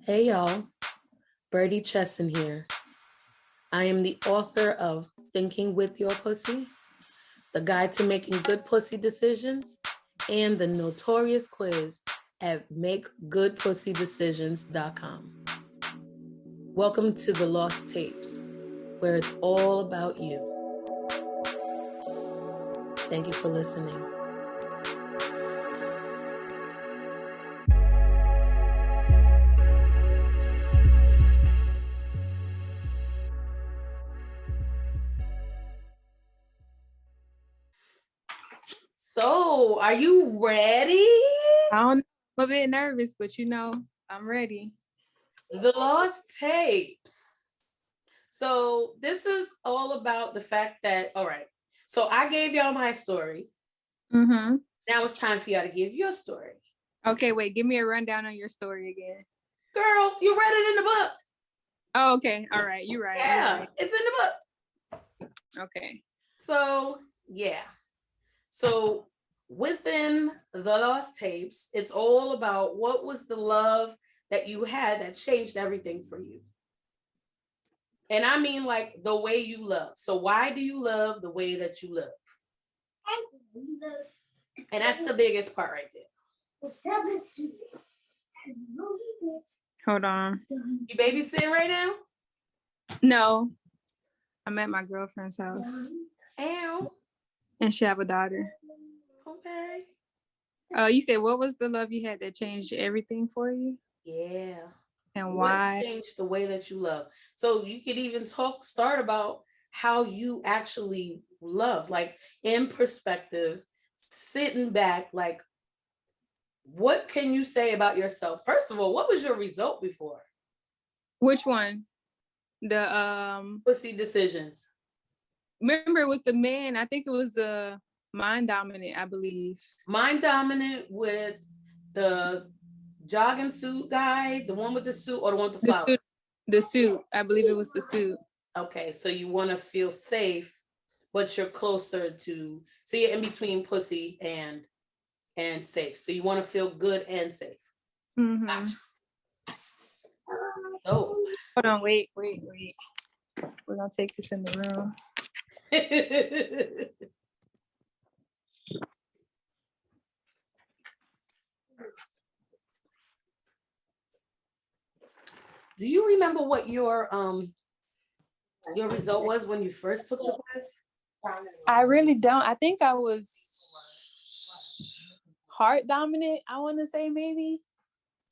Hey y'all, Birdie Chesson here. I am the author of Thinking with Your Pussy, the guide to making good pussy decisions, and the notorious quiz at makegoodpussydecisions.com. Welcome to the Lost Tapes, where it's all about you. Thank you for listening. So, are you ready? I don't know. I'm a bit nervous, but I'm ready. The Lost Tapes. So, this is all about the fact that, all right, so I gave y'all my story. Mm-hmm. Now it's time for y'all to give your story. Okay, wait, give me a rundown on your story again. Girl, you read it in the book. Oh, okay. All right. You're right. Yeah, You're right. it's in the book. Okay. So, yeah. So, within the Lost Tapes, it's all about what was the love that you had that changed everything for you. And I mean, like, the way you love. So, why do you love the way that you love? And that's the biggest part right there. Hold on. You babysitting right now? No. I'm at my girlfriend's house. Ow. And she have a daughter. Okay. You said what was the love you had that changed everything for you? Yeah. And why? What changed the way that you love? So you could even start about how you actually love, like in perspective, sitting back, like what can you say about yourself? First of all, what was your result before? Which one? The Pussy decisions. Remember, it was the man. I think it was the mind dominant, I believe. Mind dominant with the jogging suit guy, the one with the suit, or the one with the flowers? The suit. I believe it was the suit. Okay, so you want to feel safe, but you're closer to, so you're in between pussy and safe. So you want to feel good and safe. Mm-hmm. Gotcha. Oh, hold on, wait. We're gonna take this in the room. Do you remember what your result was when you first took the quiz? I really don't. I think I was heart dominant, I want to say, maybe.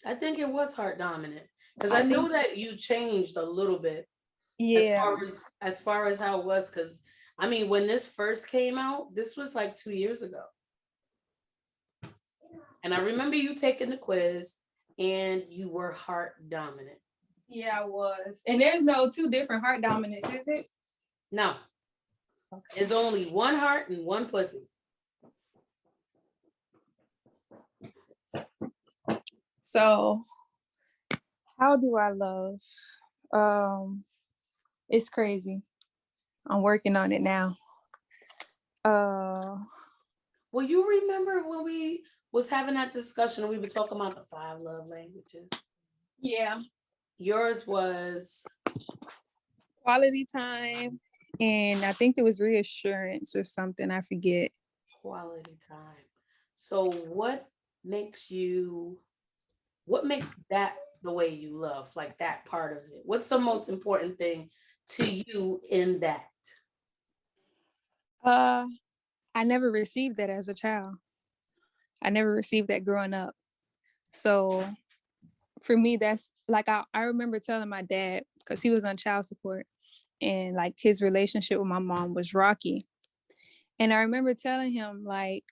I think it was heart dominant because I know that you changed a little bit. Yeah. As far as how it was, because I mean, when this first came out, this was like 2 years ago. And I remember you taking the quiz and you were heart dominant. Yeah, I was. And there's no two different heart dominants, is it? No. Okay. There's only one heart and one pussy. So, how do I love? It's crazy. I'm working on it now. Well, you remember when we was having that discussion and we were talking about the 5 love languages? Yeah. Yours was quality time, and I think it was reassurance or something. I forget. Quality time. So what makes that the way you love, like that part of it? What's the most important thing to you in that? I never received that as a child. I never received that growing up. So for me, that's like, I remember telling my dad, because he was on child support, and like his relationship with my mom was rocky. And I remember telling him, like,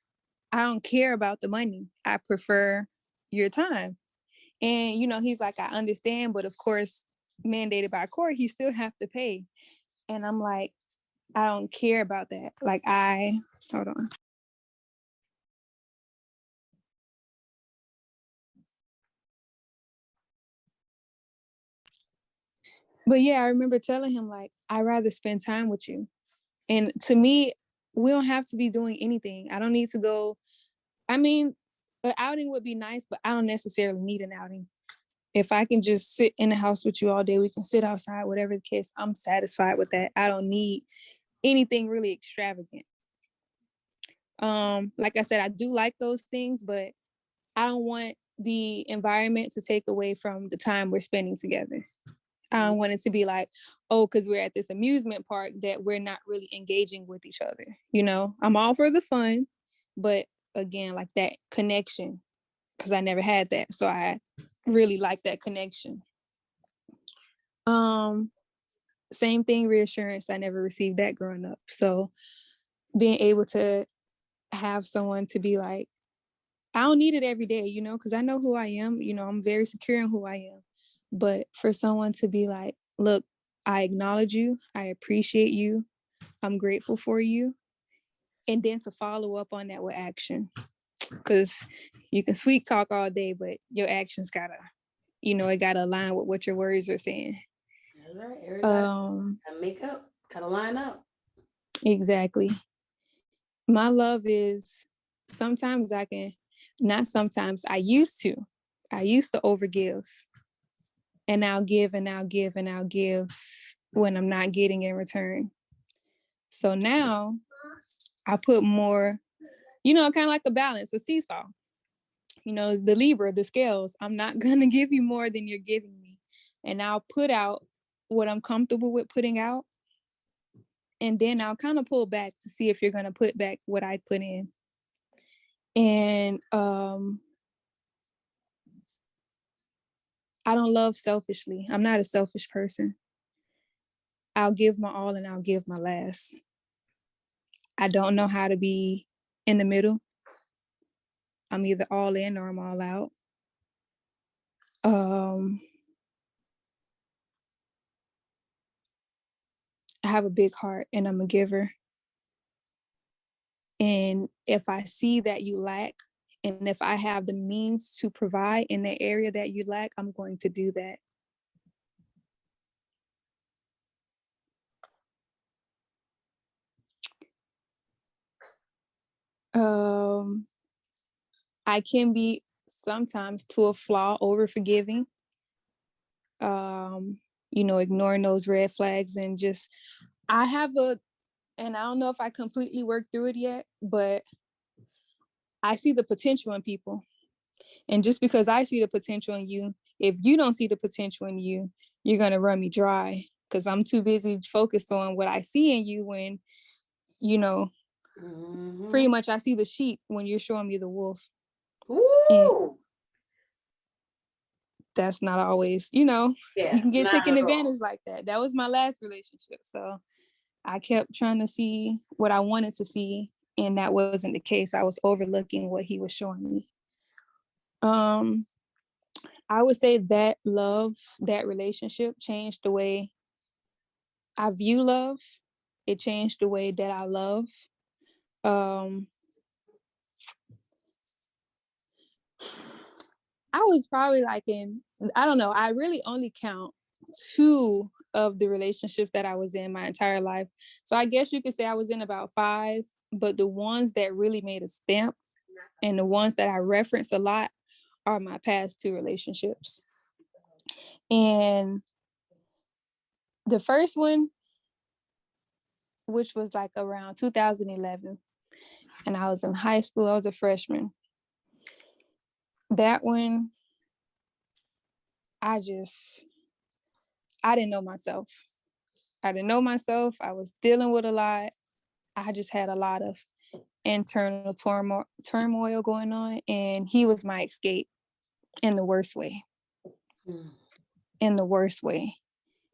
I don't care about the money. I prefer your time. And, he's like, I understand, but of course, mandated by court, he still have to pay. And I'm like, I don't care about that. Like, hold on. But yeah, I remember telling him, like, I'd rather spend time with you. And to me, we don't have to be doing anything. I don't need to go. I mean, an outing would be nice, but I don't necessarily need an outing. If I can just sit in the house with you all day, we can sit outside, whatever the case, I'm satisfied with that. I don't need anything really extravagant. Like I said, I do like those things, but I don't want the environment to take away from the time we're spending together. I don't want it to be like, oh, because we're at this amusement park that we're not really engaging with each other. You know, I'm all for the fun, but again, like that connection, because I never had that. So I really like that connection. Same thing, reassurance. I never received that growing up. So being able to have someone to be like, I don't need it every day, you know, because I know who I am. You know, I'm very secure in who I am. But for someone to be like, look, I acknowledge you. I appreciate you. I'm grateful for you. And then to follow up on that with action. Because you can sweet talk all day, but your actions gotta, you know, it gotta align with what your words are saying. That's right. Everybody gotta make up, gotta line up. Exactly. My love is sometimes I can, not sometimes, I used to overgive. And I'll give and I'll give and I'll give when I'm not getting in return. So now I put more, you know, kind of like a balance, a seesaw. You know, the Libra, the scales, I'm not going to give you more than you're giving me. And I'll put out what I'm comfortable with putting out. And then I'll kind of pull back to see if you're going to put back what I put in. And I don't love selfishly. I'm not a selfish person. I'll give my all and I'll give my last. I don't know how to be in the middle. I'm either all in or I'm all out. I have a big heart and I'm a giver. And if I see that you lack, and if I have the means to provide in the area that you lack, I'm going to do that. I can be sometimes to a flaw over forgiving, you know, ignoring those red flags and just, and I don't know if I completely worked through it yet, but I see the potential in people. And just because I see the potential in you, if you don't see the potential in you, you're going to run me dry because I'm too busy focused on what I see in you when, you know, pretty much I see the sheep when you're showing me the wolf. Ooh. And that's not always, you know, Yeah, you can get taken advantage like that. That was my last relationship. So I kept trying to see what I wanted to see. And that wasn't the case. I was overlooking what he was showing me. I would say that that relationship changed the way I view love. It changed the way that I love. I was probably like I don't know, I really only count 2 of the relationships that I was in my entire life. So I guess you could say I was in about 5, but the ones that really made a stamp and the ones that I reference a lot are my past 2 relationships. And the first one, which was like around 2011, and I was in high school, I was a freshman. That one, I didn't know myself. I didn't know myself. I was dealing with a lot. I just had a lot of internal turmoil going on, and he was my escape in the worst way. In the worst way,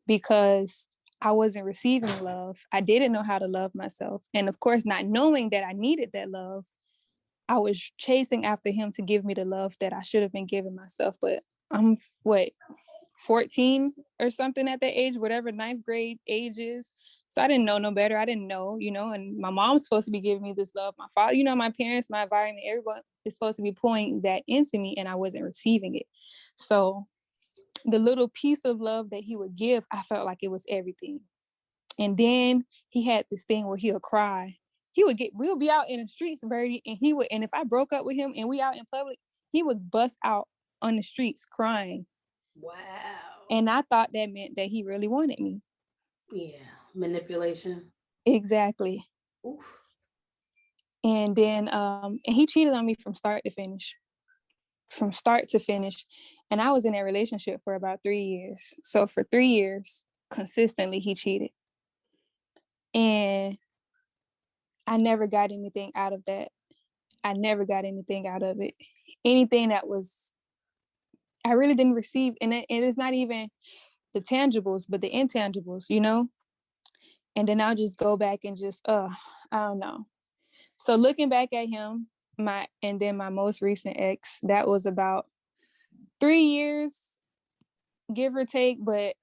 because I wasn't receiving love. I didn't know how to love myself. And of course, not knowing that I needed that love, I was chasing after him to give me the love that I should have been giving myself. But I'm 14 or something at that age, whatever ninth grade age is. So I didn't know no better. I didn't know, you know, and my mom's supposed to be giving me this love. My father, you know, my parents, my environment, everyone is supposed to be pouring that into me, and I wasn't receiving it. So the little piece of love that he would give, I felt like it was everything. And then he had this thing where he'll cry. We'll be out in the streets, Birdie, and if I broke up with him and we out in public, he would bust out on the streets crying. Wow. And I thought that meant that he really wanted me. Yeah. Manipulation. Exactly. Oof. And then and he cheated on me from start to finish. From start to finish. And I was in a relationship for about 3 years. So for 3 years, consistently he cheated. And I never got anything out of that. I never got anything out of it. Anything that was, I really didn't receive. And it's not even the tangibles, but the intangibles, you know? And then I'll just go back and just, I don't know. So looking back at him, and then my most recent ex, that was about 3 years, give or take, but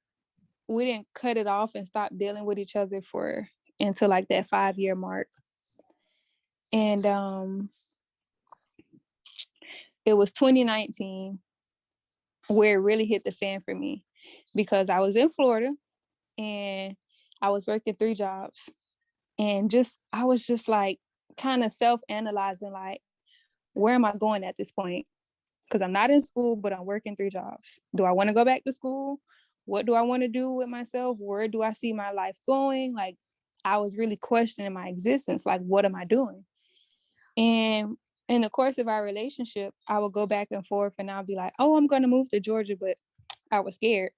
we didn't cut it off and stop dealing with each other for until like that 5 year mark. And it was 2019 where it really hit the fan for me, because I was in Florida and I was working 3 jobs, and I was just like kind of self-analyzing, like, where am I going at this point? Because I'm not in school, but I'm working 3 jobs. Do I want to go back to school? What do I want to do with myself? Where do I see my life going? Like, I was really questioning my existence. Like, what am I doing? And in the course of our relationship, I would go back and forth and I'll be like, oh, I'm going to move to Georgia, but I was scared.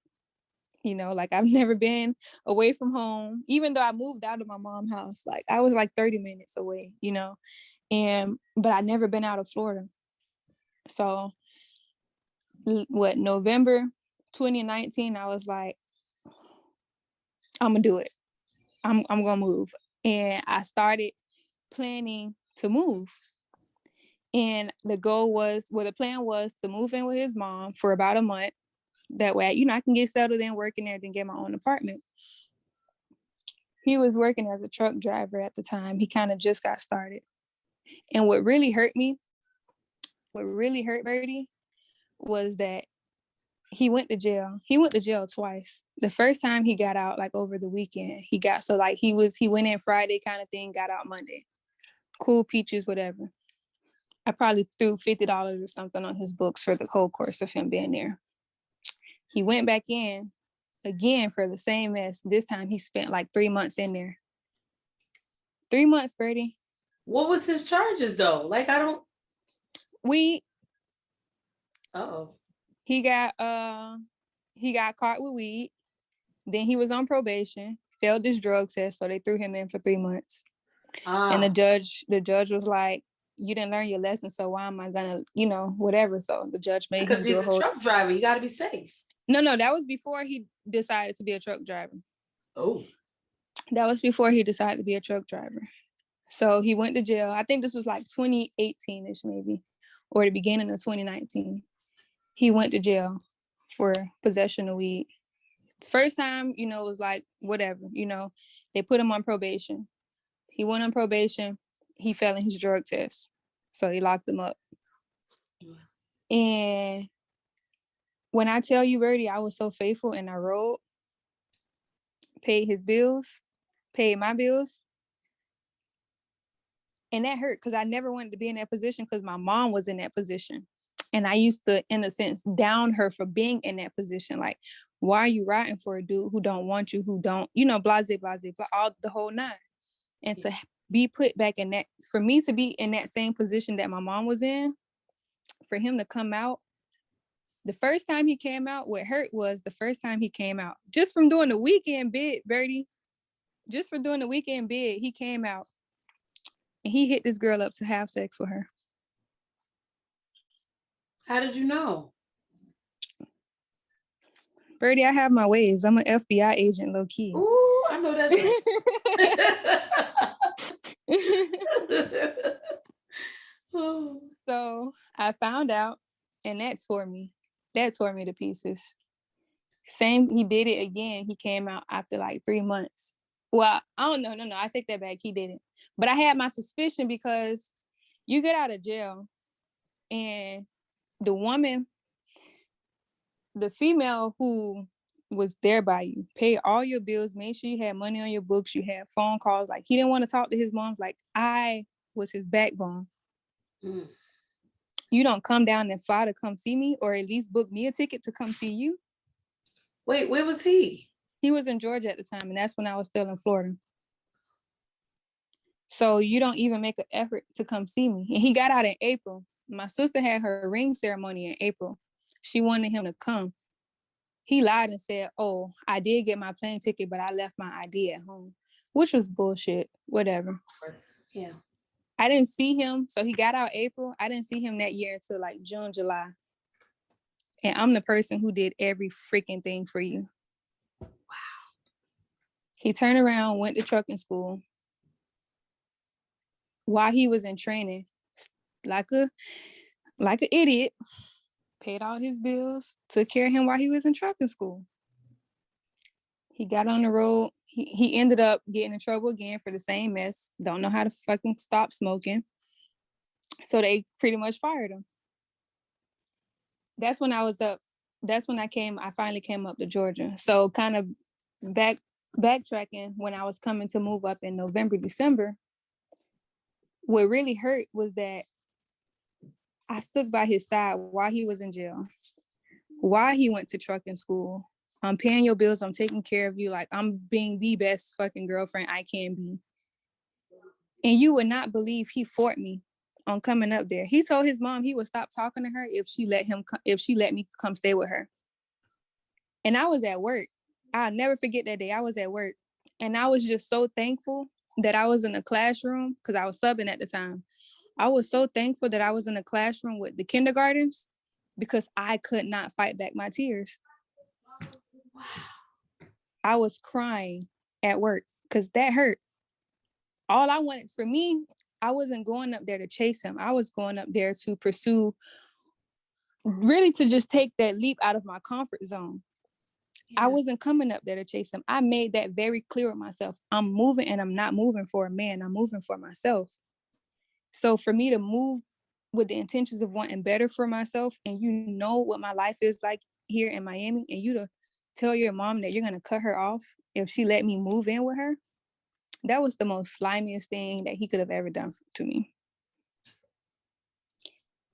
You know, like, I've never been away from home, even though I moved out of my mom's house. Like, I was like 30 minutes away, you know, but I never been out of Florida. So November 2019, I was like, I'm gonna do it. I'm gonna move. And I started planning to move. And the plan was to move in with his mom for about a month. That way, you know, I can get settled in, working there, then get my own apartment. He was working as a truck driver at the time. He kind of just got started. And what really hurt Birdie, was that he went to jail. He went to jail twice. The first time he got out, like, over the weekend. He went in Friday kind of thing, got out Monday. Cool peaches, whatever. I probably threw $50 or something on his books for the whole course of him being there. He went back in again for the same mess. This time he spent like 3 months in there. 3 months, Birdie. What was his charges though? Like, I don't. Weed. Oh. He got caught with weed. Then he was on probation, failed this drug test, so they threw him in for 3 months. And the judge was like, you didn't learn your lesson, so why am I gonna, you know, whatever. So the judge made him do a whole. Because he's a truck driver, you got to be safe. No, that was before he decided to be a truck driver. Oh. That was before he decided to be a truck driver. So he went to jail. I think this was like 2018-ish maybe, or the beginning of 2019. He went to jail for possession of weed. First time, you know, it was like, whatever, you know, they put him on probation. He went on probation. He failed in his drug test. So they locked him up. And when I tell you, Birdie, I was so faithful and I rode, paid his bills, paid my bills. And that hurt because I never wanted to be in that position because my mom was in that position. And I used to, in a sense, down her for being in that position. Like, why are you riding for a dude who don't want you, who don't, you know, blase, blah, all the whole nine. And to be put back in that, for me to be in that same position that my mom was in, for him to come out, the first time he came out, what hurt was the first time he came out, just from doing the weekend bid, Birdie, just for doing the weekend bid, he came out and he hit this girl up to have sex with her. How did you know? Birdie, I have my ways. I'm an FBI agent, low key. Ooh, I know that's right. So I found out, and that tore me. That tore me to pieces. Same, he did it again. He came out after like 3 months. Well, I don't know. No, I take that back. He didn't. But I had my suspicion because you get out of jail and the woman, the female who was there by you, paid all your bills, made sure you had money on your books, you had phone calls. Like, he didn't want to talk to his mom. Like, I was his backbone. You don't come down and fly to come see me, or at least book me a ticket to come see you. Wait, where was he? He was in Georgia at the time, and that's when I was still in Florida. So you don't even make an effort to come see me. And he got out in April. My sister had her ring ceremony in April. She wanted him to come. He lied and said, oh, I did get my plane ticket, but I left my ID at home, which was bullshit. Whatever. Yeah. I didn't see him. So he got out April. I didn't see him that year until like June, July. And I'm the person who did every freaking thing for you. Wow. He turned around, went to trucking school. While he was in training, like an idiot, paid all his bills, took care of him while he was in trucking school. He got on the road. He ended up getting in trouble again for the same mess. Don't know how to fucking stop smoking. So they pretty much fired him. That's when I finally came up to Georgia. So kind of backtracking, when I was coming to move up in November, December, what really hurt was that I stuck by his side while he was in jail, while he went to trucking school. I'm paying your bills. I'm taking care of you. Like, I'm being the best fucking girlfriend I can be. And you would not believe he fought me on coming up there. He told his mom he would stop talking to her if she let me come stay with her. And I was at work. I'll never forget that day. I was at work. And I was just so thankful that I was in the classroom, because I was subbing at the time. I was so thankful that I was in the classroom with the kindergartens, because I could not fight back my tears. Wow. I was crying at work because that hurt. All I wanted for me, I wasn't going up there to chase him. I was going up there to pursue, really to just take that leap out of my comfort zone. Yeah. I wasn't coming up there to chase him. I made that very clear with myself. I'm moving, and I'm not moving for a man. I'm moving for myself. So for me to move with the intentions of wanting better for myself, and you know what my life is like here in Miami, and you to tell your mom that you're going to cut her off if she let me move in with her, that was the most slimiest thing that he could have ever done to me.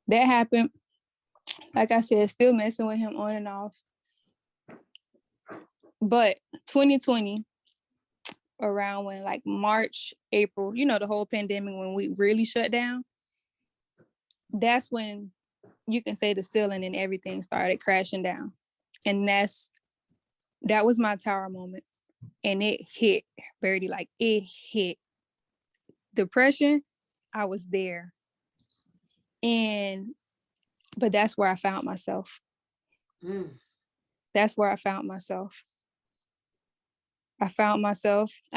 That happened. Like I said, still messing with him on and off. But 2020, around when like March, April, you know, the whole pandemic, when we really shut down, that's when you can say the ceiling and everything started crashing down. And that was my tower moment. And it hit, Birdie, like it hit. Depression, I was there. But that's where I found myself. That's where I found myself. I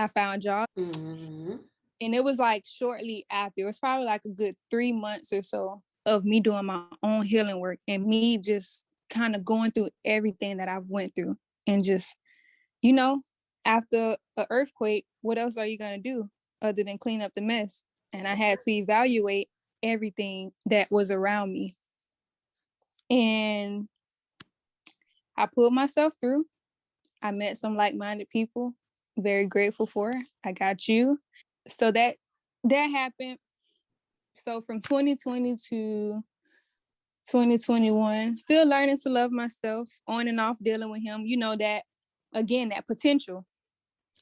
found jobs. Mm-hmm. And it was like shortly after, it was probably like a good 3 months or so of me doing my own healing work and me just kind of going through everything that I've went through. And just, you know, after an earthquake, what else are you going to do other than clean up the mess? And I had to evaluate everything that was around me. And I pulled myself through. I met some like-minded people. Very grateful for it. I got you. So that happened. So from 2020 to 2021, still learning to love myself, on and off dealing with him. You know, that, again, that potential.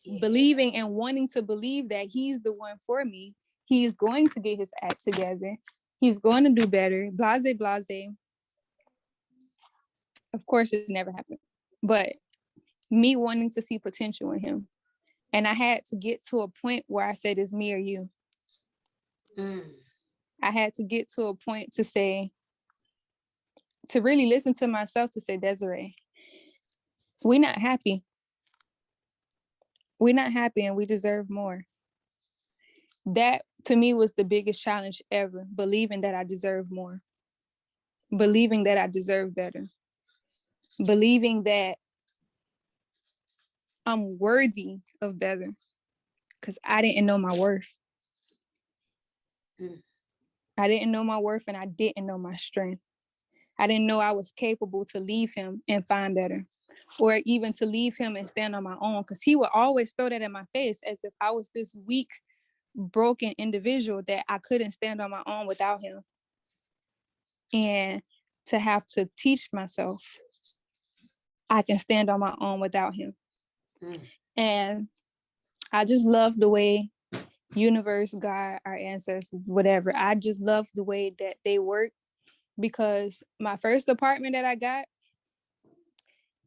Yeah. Believing and wanting to believe that he's the one for me. He is going to get his act together. He's going to do better. Blase, blase. Of course, it never happened. But me wanting to see potential in him. And I had to get to a point where I said, it's me or you. I had to get to a point to say, to really listen to myself, to say, Desiree, we're not happy. We're not happy, and we deserve more. That, to me, was the biggest challenge ever, believing that I deserve more. Believing that I deserve better. Believing that I'm worthy of better, because I didn't know my worth. I didn't know my worth, and I didn't know my strength. I didn't know I was capable to leave him and find better, or even to leave him and stand on my own, because he would always throw that in my face as if I was this weak, broken individual that I couldn't stand on my own without him. and to have to teach myself I can stand on my own without him. And I just love the way universe, God, our ancestors, whatever. I just love the way that they work, because my first apartment that I got,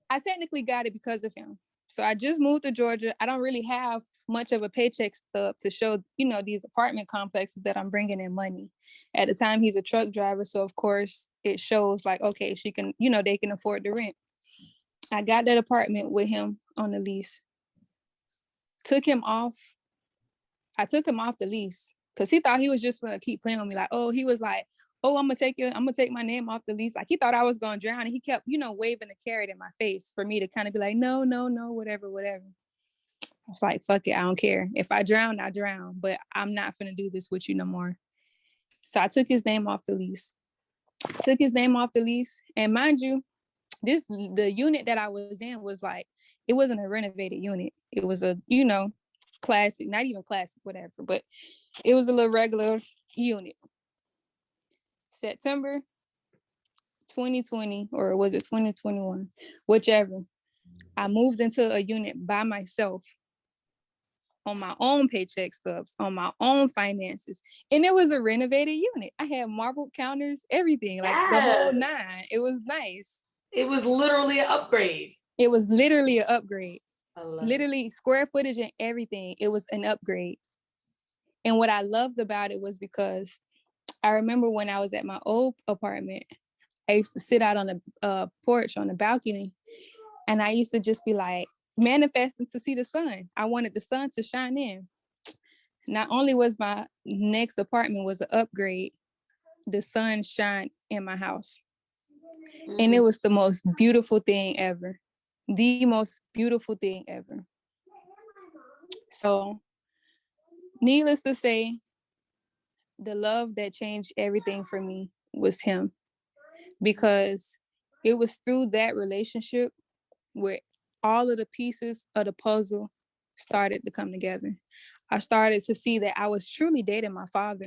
I technically got it because of him. So I just moved to Georgia. I don't really have much of a paycheck stub to show, these apartment complexes that I'm bringing in money. At the time, he's a truck driver. So of course it shows like, okay, she can, they can afford the rent. I got that apartment with him on the lease. I took him off the lease because he thought he was just gonna keep playing with me. Like, he was like, I'm gonna take my name off the lease. Like he thought I was gonna drown. And he kept, waving the carrot in my face for me to kind of be like, no, whatever. I was like, fuck it, I don't care. If I drown, I drown, but I'm not gonna do this with you no more. So I took his name off the lease. And mind you, the unit that I was in was like, it wasn't a renovated unit. It was a, classic, not even classic, whatever, but it was a little regular unit. September 2020, or was it 2021? Whichever. I moved into a unit by myself on my own paycheck stubs, on my own finances. And it was a renovated unit. I had marble counters, everything, like the whole nine. It was nice. It was literally an upgrade. It was literally an upgrade. Literally square footage and everything. It was an upgrade. And what I loved about it was because I remember when I was at my old apartment, I used to sit out on the porch on the balcony, and I used to just be like manifesting to see the sun. I wanted the sun to shine in. Not only was my next apartment was an upgrade, the sun shined in my house. And it was the most beautiful thing ever. The most beautiful thing ever. So, needless to say, the love that changed everything for me was him, because it was through that relationship where all of the pieces of the puzzle started to come together. I started to see that I was truly dating my father.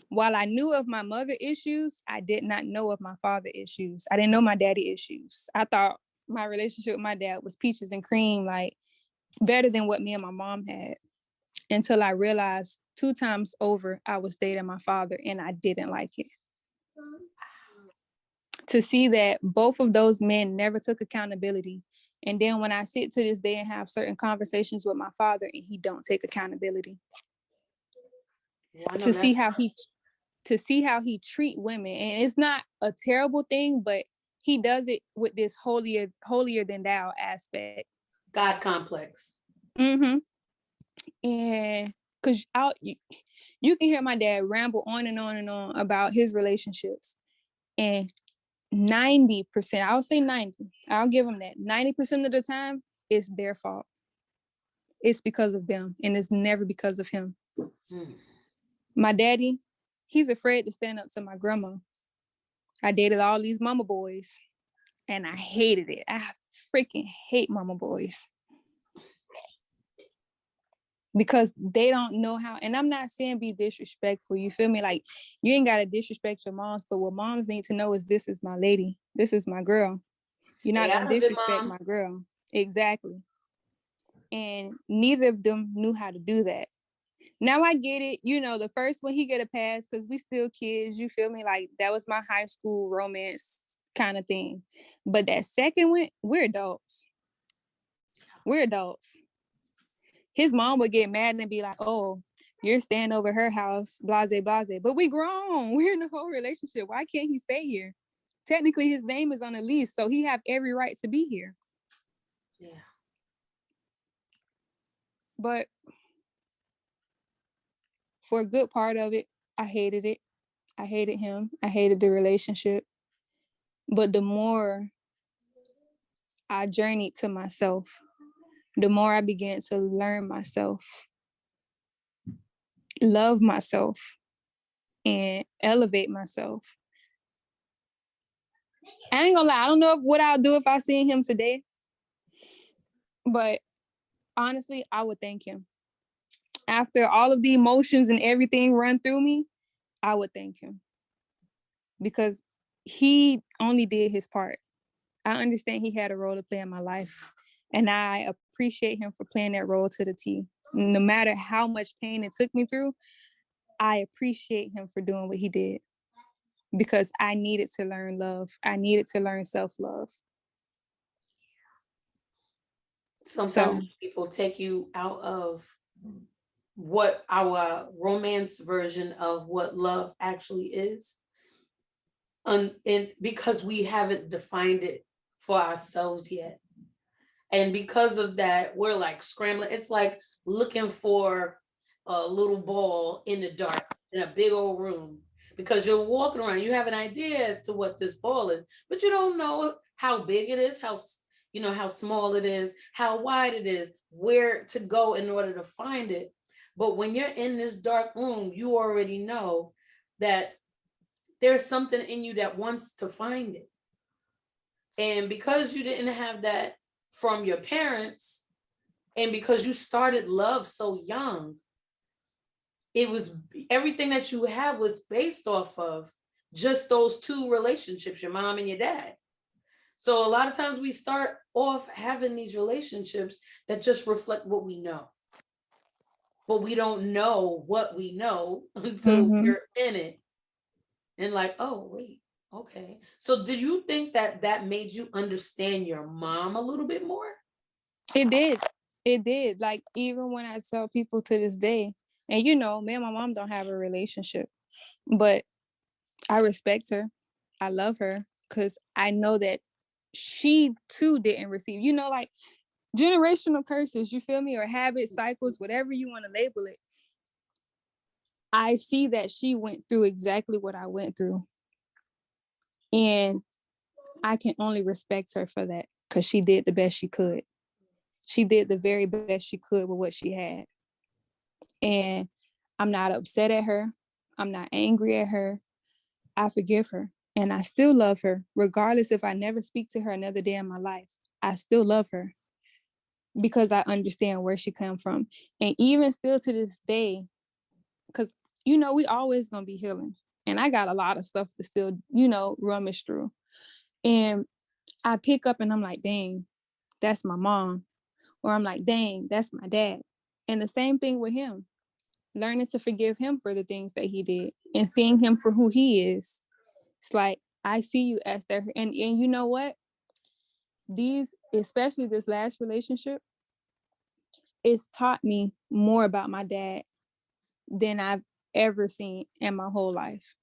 While I knew of my mother issues, I did not know of my father issues. I didn't know my daddy issues. I thought my relationship with my dad was peaches and cream, like better than what me and my mom had, until I realized 2 times over I was dating my father and I didn't like it. To see that both of those men never took accountability. And then when I sit to this day and have certain conversations with my father and he don't take accountability. To see how he treat women. And it's not a terrible thing, but he does it with this holier than thou aspect. God complex. Mm-hmm. And because you can hear my dad ramble on and on and on about his relationships. And 90%, I'll say 90, I'll give him that. 90% of the time, it's their fault. It's because of them, and it's never because of him. My daddy, he's afraid to stand up to my grandma. I dated all these mama boys, and I hated it. I freaking hate mama boys. Because they don't know how, and I'm not saying be disrespectful, you feel me? Like, you ain't got to disrespect your moms, but what moms need to know is this is my lady. This is my girl. You're not going to disrespect my girl. Exactly. And neither of them knew how to do that. Now I get it. The first one, he get a pass because we still kids. You feel me? Like, that was my high school romance kind of thing. But that second one, we're adults. His mom would get mad and be like, oh, you're staying over her house, blase, blase. But we grown. We're in a whole relationship. Why can't he stay here? Technically, his name is on the lease, so he have every right to be here. Yeah. But for a good part of it, I hated it. I hated him. I hated the relationship. But the more I journeyed to myself, the more I began to learn myself, love myself, and elevate myself. I ain't gonna lie, I don't know what I'll do if I see him today, but honestly, I would thank him. After all of the emotions and everything run through me, I would thank him. because he only did his part. I understand he had a role to play in my life, and I appreciate him for playing that role to the T. No matter how much pain it took me through, I appreciate him for doing what he did, because I needed to learn love. I needed to learn self-love. Sometimes So, people take you out of what our romance version of what love actually is. And because we haven't defined it for ourselves yet. And because of that, we're like scrambling. It's like looking for a little ball in the dark in a big old room, because you're walking around, you have an idea as to what this ball is, but you don't know how big it is, how small it is, how wide it is, where to go in order to find it. But when you're in this dark room, you already know that there's something in you that wants to find it. And because you didn't have that from your parents, and because you started love so young, it was everything that you had was based off of just those two relationships, your mom and your dad. So a lot of times we start off having these relationships that just reflect what we know. But we don't know what we know until mm-hmm. we're in it. And like, oh, wait, okay. So do you think that that made you understand your mom a little bit more? It did. It did. Like, even when I tell people to this day, and me and my mom don't have a relationship, but I respect her. I love her because I know that she too didn't receive, like generational curses, you feel me? Or habit cycles, whatever you want to label it. I see that she went through exactly what I went through. And I can only respect her for that, because she did the best she could. She did the very best she could with what she had. And I'm not upset at her. I'm not angry at her. I forgive her. And I still love her, regardless if I never speak to her another day in my life. I still love her because I understand where she come from. And even still to this day, because, we always going to be healing. And I got a lot of stuff to still, rummage through. And I pick up and I'm like, dang, that's my mom. Or I'm like, dang, that's my dad. And the same thing with him, learning to forgive him for the things that he did and seeing him for who he is. It's like, I see you as that. And you know what? Especially this last relationship, it's taught me more about my dad than I've ever seen in my whole life.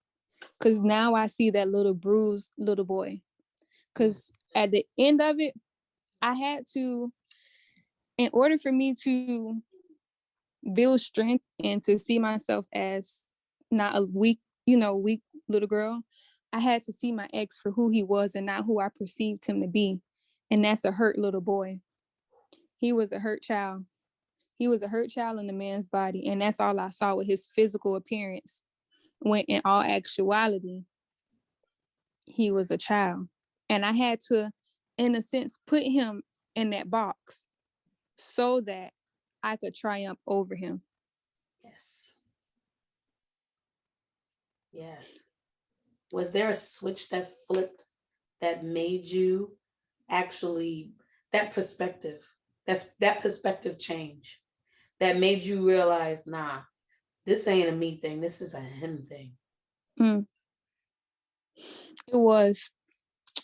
Because now I see that little bruised little boy. Because at the end of it, I had to, in order for me to build strength and to see myself as not a weak little girl, I had to see my ex for who he was and not who I perceived him to be. And that's a hurt little boy. He was a hurt child. He was a hurt child in the man's body. And that's all I saw with his physical appearance. When in all actuality, he was a child. And I had to, in a sense, put him in that box so that I could triumph over him. Yes. Yes. Was there a switch that flipped that made you actually that perspective change that made you realize, nah, this ain't a me thing, this is a him thing? Mm. It was.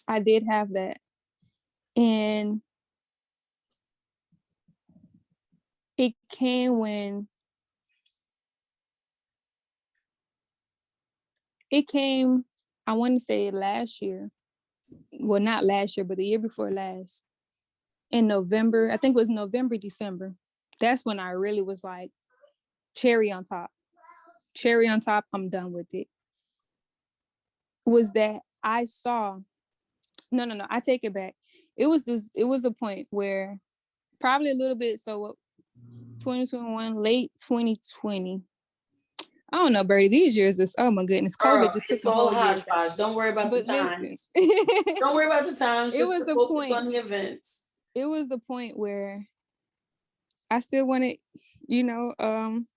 I did have that. And it came when I want to say last year. Well, not last year, but the year before last. In November, I think it was November, December. That's when I really was like, cherry on top. Cherry on top, I'm done with it. Was that I saw, no, I take it back. It was a point where probably a little bit, so 2021, late 2020. I don't know, Birdie. These years is, oh my goodness, COVID Girl, just took it's my all whole years out. hodgepodge. Don't worry about the But listen, times. it Don't worry about the times. Just was to a focus point. on the events. It was a point where I still wanted, you know, um,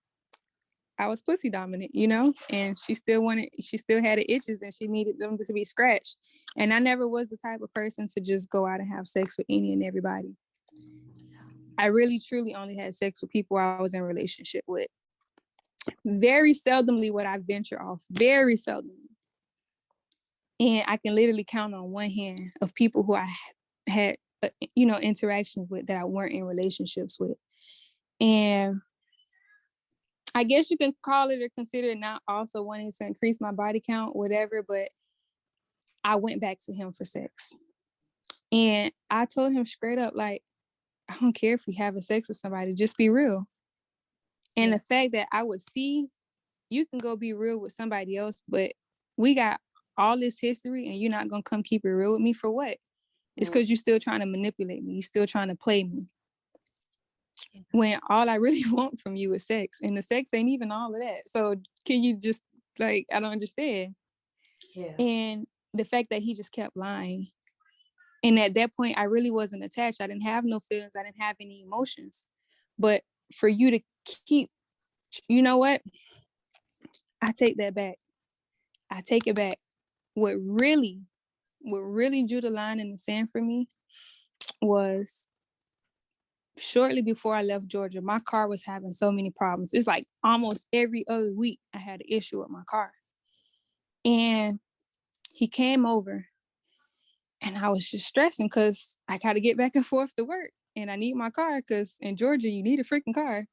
I was pussy dominant, you know, and she still had the itches and she needed them to be scratched. And I never was the type of person to just go out and have sex with any and everybody. I really truly only had sex with people I was in a relationship with. Very seldomly would I venture off, very seldom. And I can literally count on one hand of people who I had, interactions with that I weren't in relationships with. And I guess you can call it or consider it not also wanting to increase my body count, whatever, but I went back to him for sex. And I told him straight up, like, I don't care if we having sex with somebody, just be real. And the fact that I would see, you can go be real with somebody else, but we got all this history and you're not going to come keep it real with me for what? It's because you're still trying to manipulate me. You're still trying to play me. When all I really want from you is sex, and the sex ain't even all of that. So can you just, like, I don't understand. Yeah. And the fact that he just kept lying. And at that point, I really wasn't attached. I didn't have no feelings. I didn't have any emotions. But for you to keep, you know what? I take that back. I take it back. What really drew the line in the sand for me was shortly before I left Georgia. My car was having so many problems. It's like almost every other week I had an issue with my car. And he came over and I was just stressing because I got to get back and forth to work and I need my car because in Georgia, you need a freaking car.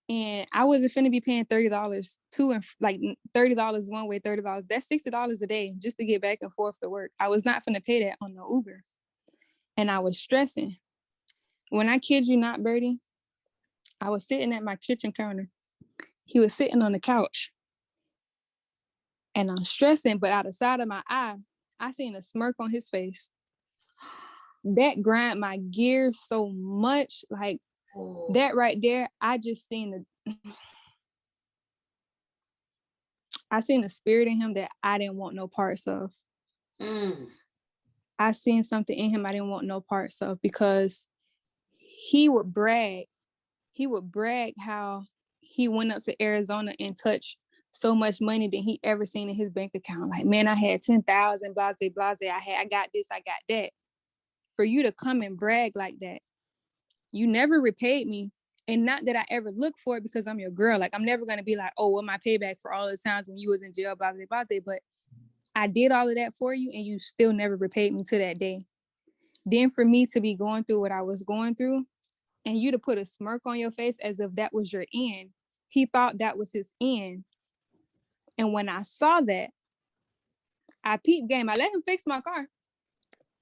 And I wasn't finna be paying $30 to and like $30 one way, $30. That's $60 a day just to get back and forth to work. I was not finna pay that on the Uber. And I was stressing. When I kid you not, Birdie, I was sitting at my kitchen counter. He was sitting on the couch. And I'm stressing, but out of the side of my eye, I seen a smirk on his face. That grind my gears so much. Like, that right there, I just seen I seen the spirit in him that I didn't want no parts of. I seen something in him I didn't want no parts of because he would brag. He would brag how he went up to Arizona and touched so much money than he ever seen in his bank account. Like, man, I had 10,000, blase, blase. I got this, I got that. For you to come and brag like that, you never repaid me. And not that I ever look for it because I'm your girl. Like, I'm never going to be like, oh, well, my payback for all the times when you was in jail, blase, blase. But I did all of that for you and you still never repaid me to that day. Then for me to be going through what I was going through and you to put a smirk on your face as if that was your end, he thought that was his end. And when I saw that, I peeped game. I let him fix my car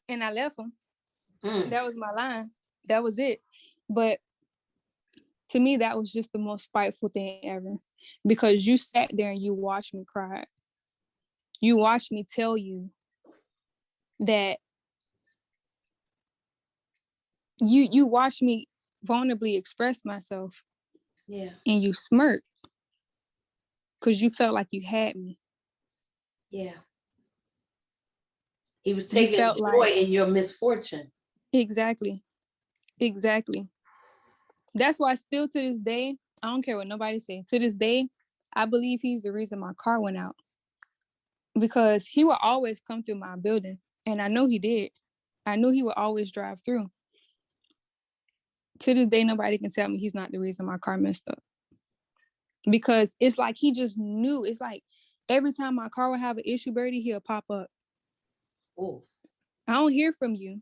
and I left him. That was my line. That was it. But to me, that was just the most spiteful thing ever because you sat there and you watched me cry. You watched me tell you that you watched me vulnerably express myself. Yeah. And you smirked because you felt like you had me. Yeah. He was taking joy in your misfortune. Exactly. That's why still to this day, I don't care what nobody say. To this day, I believe he's the reason my car went out. Because he would always come through my building. And I know he did. I knew he would always drive through. To this day, nobody can tell me he's not the reason my car messed up. Because it's like he just knew. It's like every time my car would have an issue, Birdie, he'll pop up. Oh. I don't hear from you.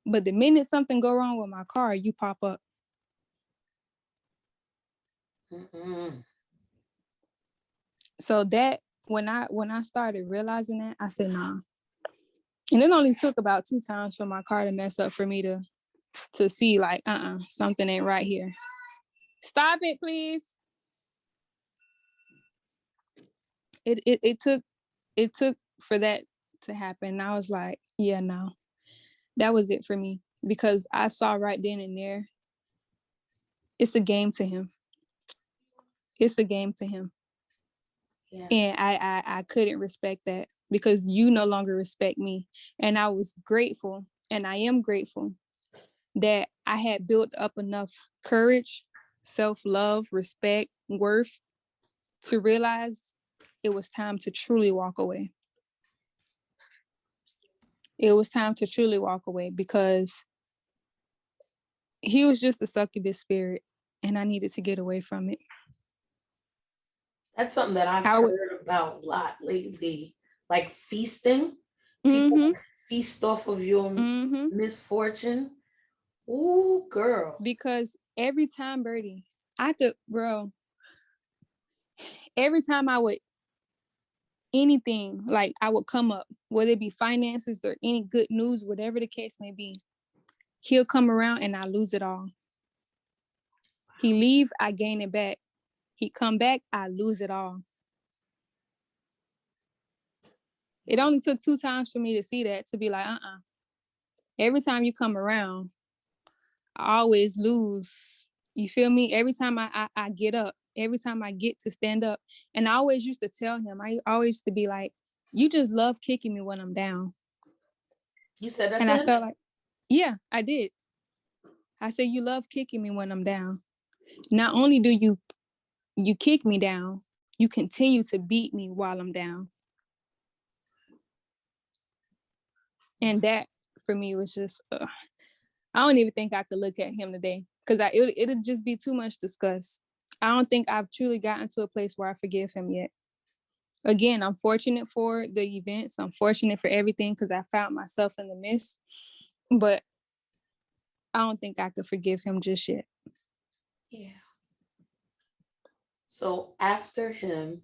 But the minute something go wrong with my car, you pop up. So that when I started realizing that, I said, nah. And it only took about 2 times for my car to mess up for me to see like, something ain't right here. Stop it, please. It took for that to happen. And I was like, yeah, no. That was it for me. Because I saw right then and there, it's a game to him. It's a game to him. Yeah. And I couldn't respect that because you no longer respect me. And I was grateful, and I am grateful that I had built up enough courage, self-love, respect, worth to realize it was time to truly walk away. It was time to truly walk away because he was just a succubus spirit and I needed to get away from it. That's something that I've heard about a lot lately, like feasting. People feast off of your misfortune. Ooh, girl. Because every time, Birdie, every time I would, anything, like I would come up, whether it be finances or any good news, whatever the case may be, he'll come around and I lose it all. He leave, I gain it back. He come back, I lose it all. It only took 2 times for me to see that, to be like, every time you come around, I always lose. You feel me? Every time I get up, every time I get to stand up. And I always used to tell him, I always used to be like, you just love kicking me when I'm down. You said that and to I him? felt like, yeah, I did. I said, you love kicking me when I'm down. Not only do you kick me down, you continue to beat me while I'm down. And that for me was just, I don't even think I could look at him today because it'd just be too much disgust. I don't think I've truly gotten to a place where I forgive him yet. Again, I'm fortunate for the events. I'm fortunate for everything because I found myself in the midst. But I don't think I could forgive him just yet. Yeah. So after him,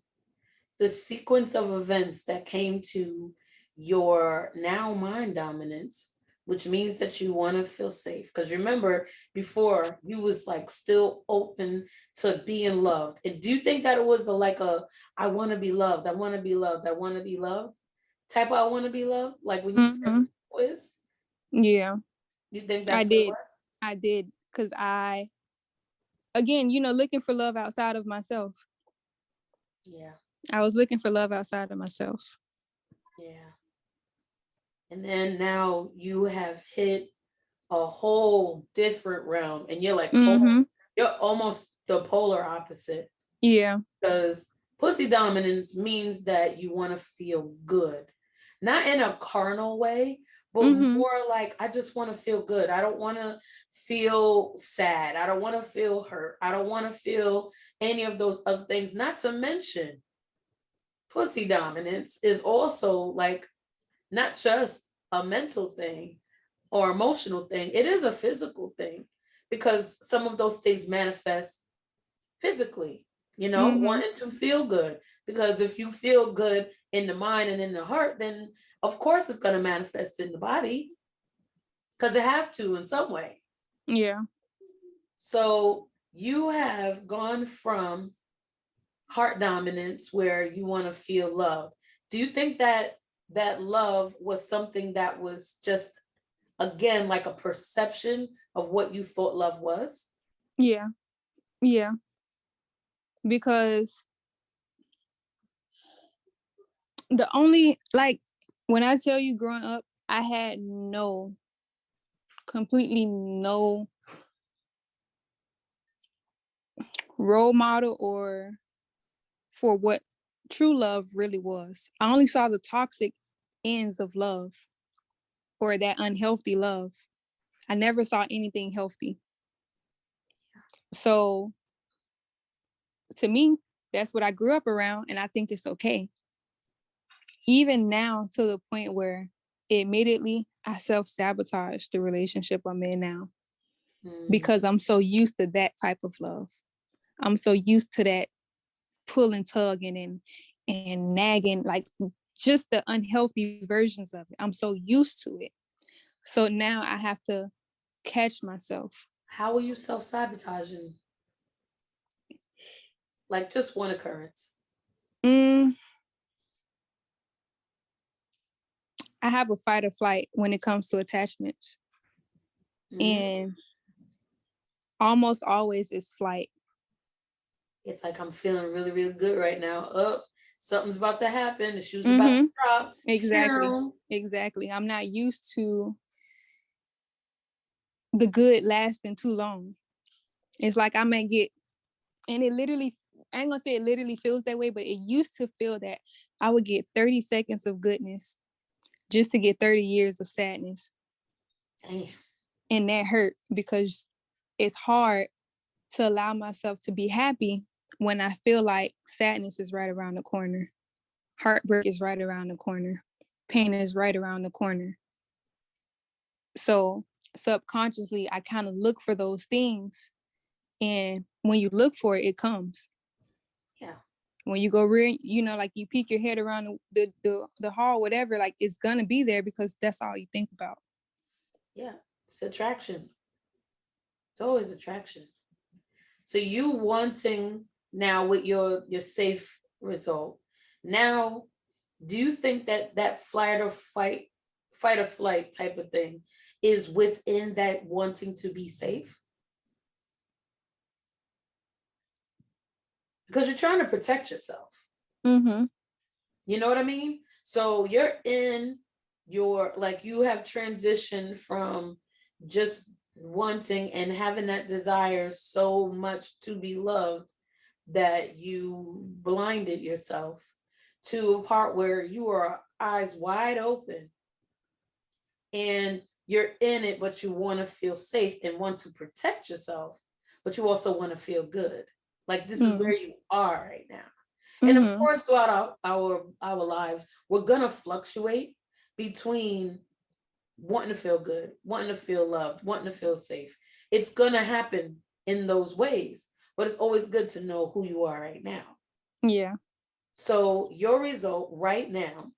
the sequence of events that came to your now mind dominance, which means that you want to feel safe. Because remember, before you was like still open to being loved. And do you think that it was I want to be loved, I want to be loved, I want to be loved type of I want to be loved? Like when you first quiz? Yeah. You think that's what it was? I did. Because again, looking for love outside of myself. Yeah. I was looking for love outside of myself. Yeah. And then now you have hit a whole different realm and you're like almost the polar opposite. Yeah. Because pussy dominance means that you want to feel good. Not in a carnal way, but more like I just want to feel good. I don't want to feel sad. I don't want to feel hurt. I don't want to feel any of those other things. Not to mention, pussy dominance is also like not just a mental thing or emotional thing. It is a physical thing because some of those things manifest physically, wanting to feel good. Because if you feel good in the mind and in the heart, then of course it's going to manifest in the body because it has to in some way. Yeah. So you have gone from heart dominance where you want to feel love. Do you think that love was something that was just, again, like a perception of what you thought love was? Yeah. Yeah. Because the only, when I tell you growing up, I had completely no role model or for what true love really was. I only saw the toxic ends of love or that unhealthy love. I never saw anything healthy. So to me, that's what I grew up around, and I think it's okay. Even now, to the point where admittedly I self-sabotage the relationship I'm in now because I'm so used to that type of love. I'm so used to that pulling, tugging, and nagging, like just the unhealthy versions of it. I'm so used to it. So now I have to catch myself. How are you self-sabotaging? Like just one occurrence. I have a fight or flight when it comes to attachments. And almost always it's flight. It's like I'm feeling really, really good right now. Something's about to happen. The shoe's about to drop. Exactly. I'm not used to the good lasting too long. It's like I may get, and it literally I ain't gonna say it literally feels that way, but it used to feel that I would get 30 seconds of goodness just to get 30 years of sadness. Damn. And that hurt because it's hard to allow myself to be happy when I feel like sadness is right around the corner. Heartbreak is right around the corner. Pain is right around the corner. So subconsciously, I kind of look for those things. And when you look for it, it comes. Yeah. When you go like you peek your head around the hall, whatever, like it's gonna be there because that's all you think about. Yeah. It's attraction. It's always attraction. So you wanting now with your safe result. Now, do you think that that fight or flight type of thing is within that wanting to be safe? Because you're trying to protect yourself. Mm-hmm. You know what I mean? So you're in your, like, you have transitioned from just wanting and having that desire so much to be loved that you blinded yourself to a part where you are eyes wide open and you're in it, but you want to feel safe and want to protect yourself, but you also want to feel good. Like this is where you are right now. And of Mm-hmm. course, throughout our lives, we're gonna fluctuate between wanting to feel good, wanting to feel loved, wanting to feel safe. It's gonna happen in those ways, but it's always good to know who you are right now. Yeah. So your result right now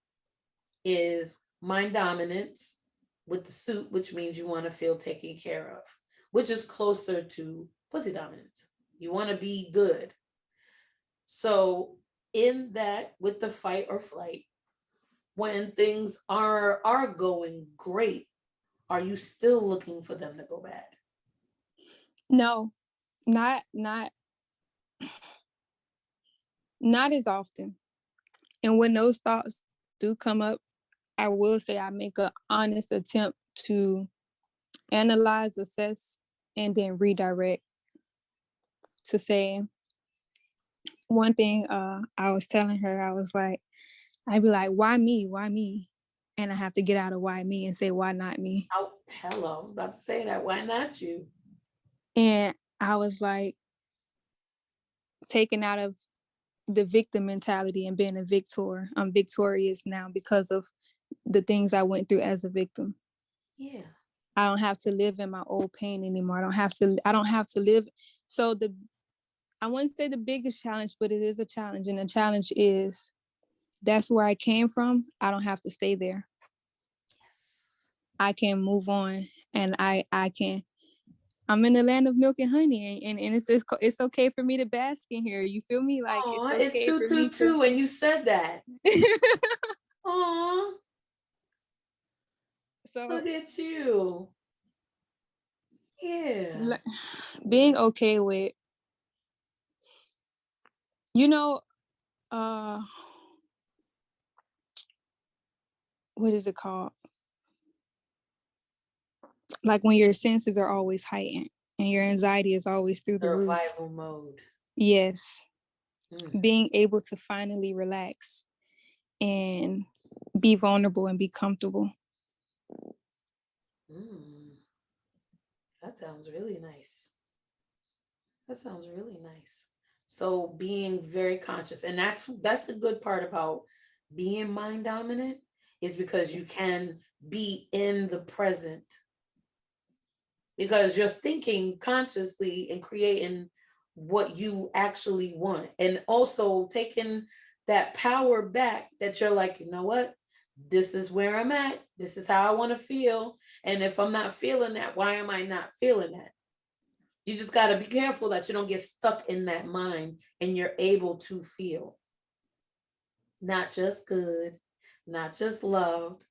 is mind dominance with the suit, which means you want to feel taken care of, which is closer to pussy dominance. You want to be good. So in that, with the fight or flight, when things are going great, are you still looking for them to go bad? No, not as often. And when those thoughts do come up, I will say I make an honest attempt to analyze, assess, and then redirect to say one thing. I was telling her, I was like, I'd be like, why me? Why me? And I have to get out of why me and say, why not me? Oh, hello. I was about to say that. Why not you? And I was like, taken out of the victim mentality and being a victor. I'm victorious now because of the things I went through as a victim. Yeah. I don't have to live in my old pain anymore. I don't have to live. So I wouldn't say the biggest challenge, but it is a challenge. And the challenge is that's where I came from. I don't have to stay there. Yes. I can move on and I'm in the land of milk and honey and it's okay for me to bask in here. You feel me? Like it's Oh, it's okay two for two me to two, and you said that. Oh, so look at you. Yeah. being okay with, you know, uh what is it called? Like when your senses are always heightened and your anxiety is always through the roof. Survival mode. Yes. Mm. Being able to finally relax and be vulnerable and be comfortable. Mm. That sounds really nice. That sounds really nice. So being very conscious, and that's the good part about being mind dominant, is because you can be in the present because you're thinking consciously and creating what you actually want, and also taking that power back that you're like, you know what, this is where I'm at, this is how I want to feel, and if I'm not feeling that, why am I not feeling that? You just got to be careful that you don't get stuck in that mind and you're able to feel not just good, not just loved,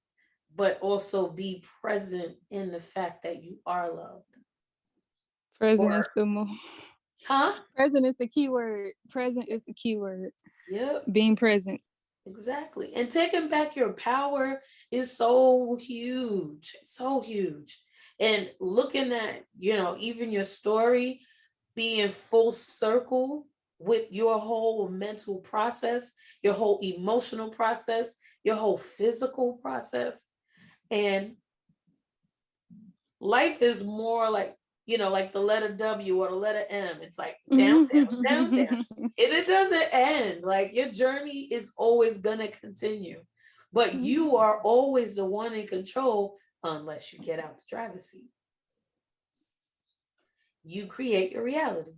but also be present in the fact that you are loved. Present Or, is the huh? present is the key word. Present is the key word. Yep, Being present. exactly. And taking back your power is so huge, so huge. And looking at, even your story being full circle with your whole mental process, your whole emotional process, your whole physical process. And life is more like, like the letter W or the letter M. It's like down, down, down, down. And it doesn't end. Like your journey is always going to continue, but you are always the one in control unless you get out the driver's seat. You create your reality.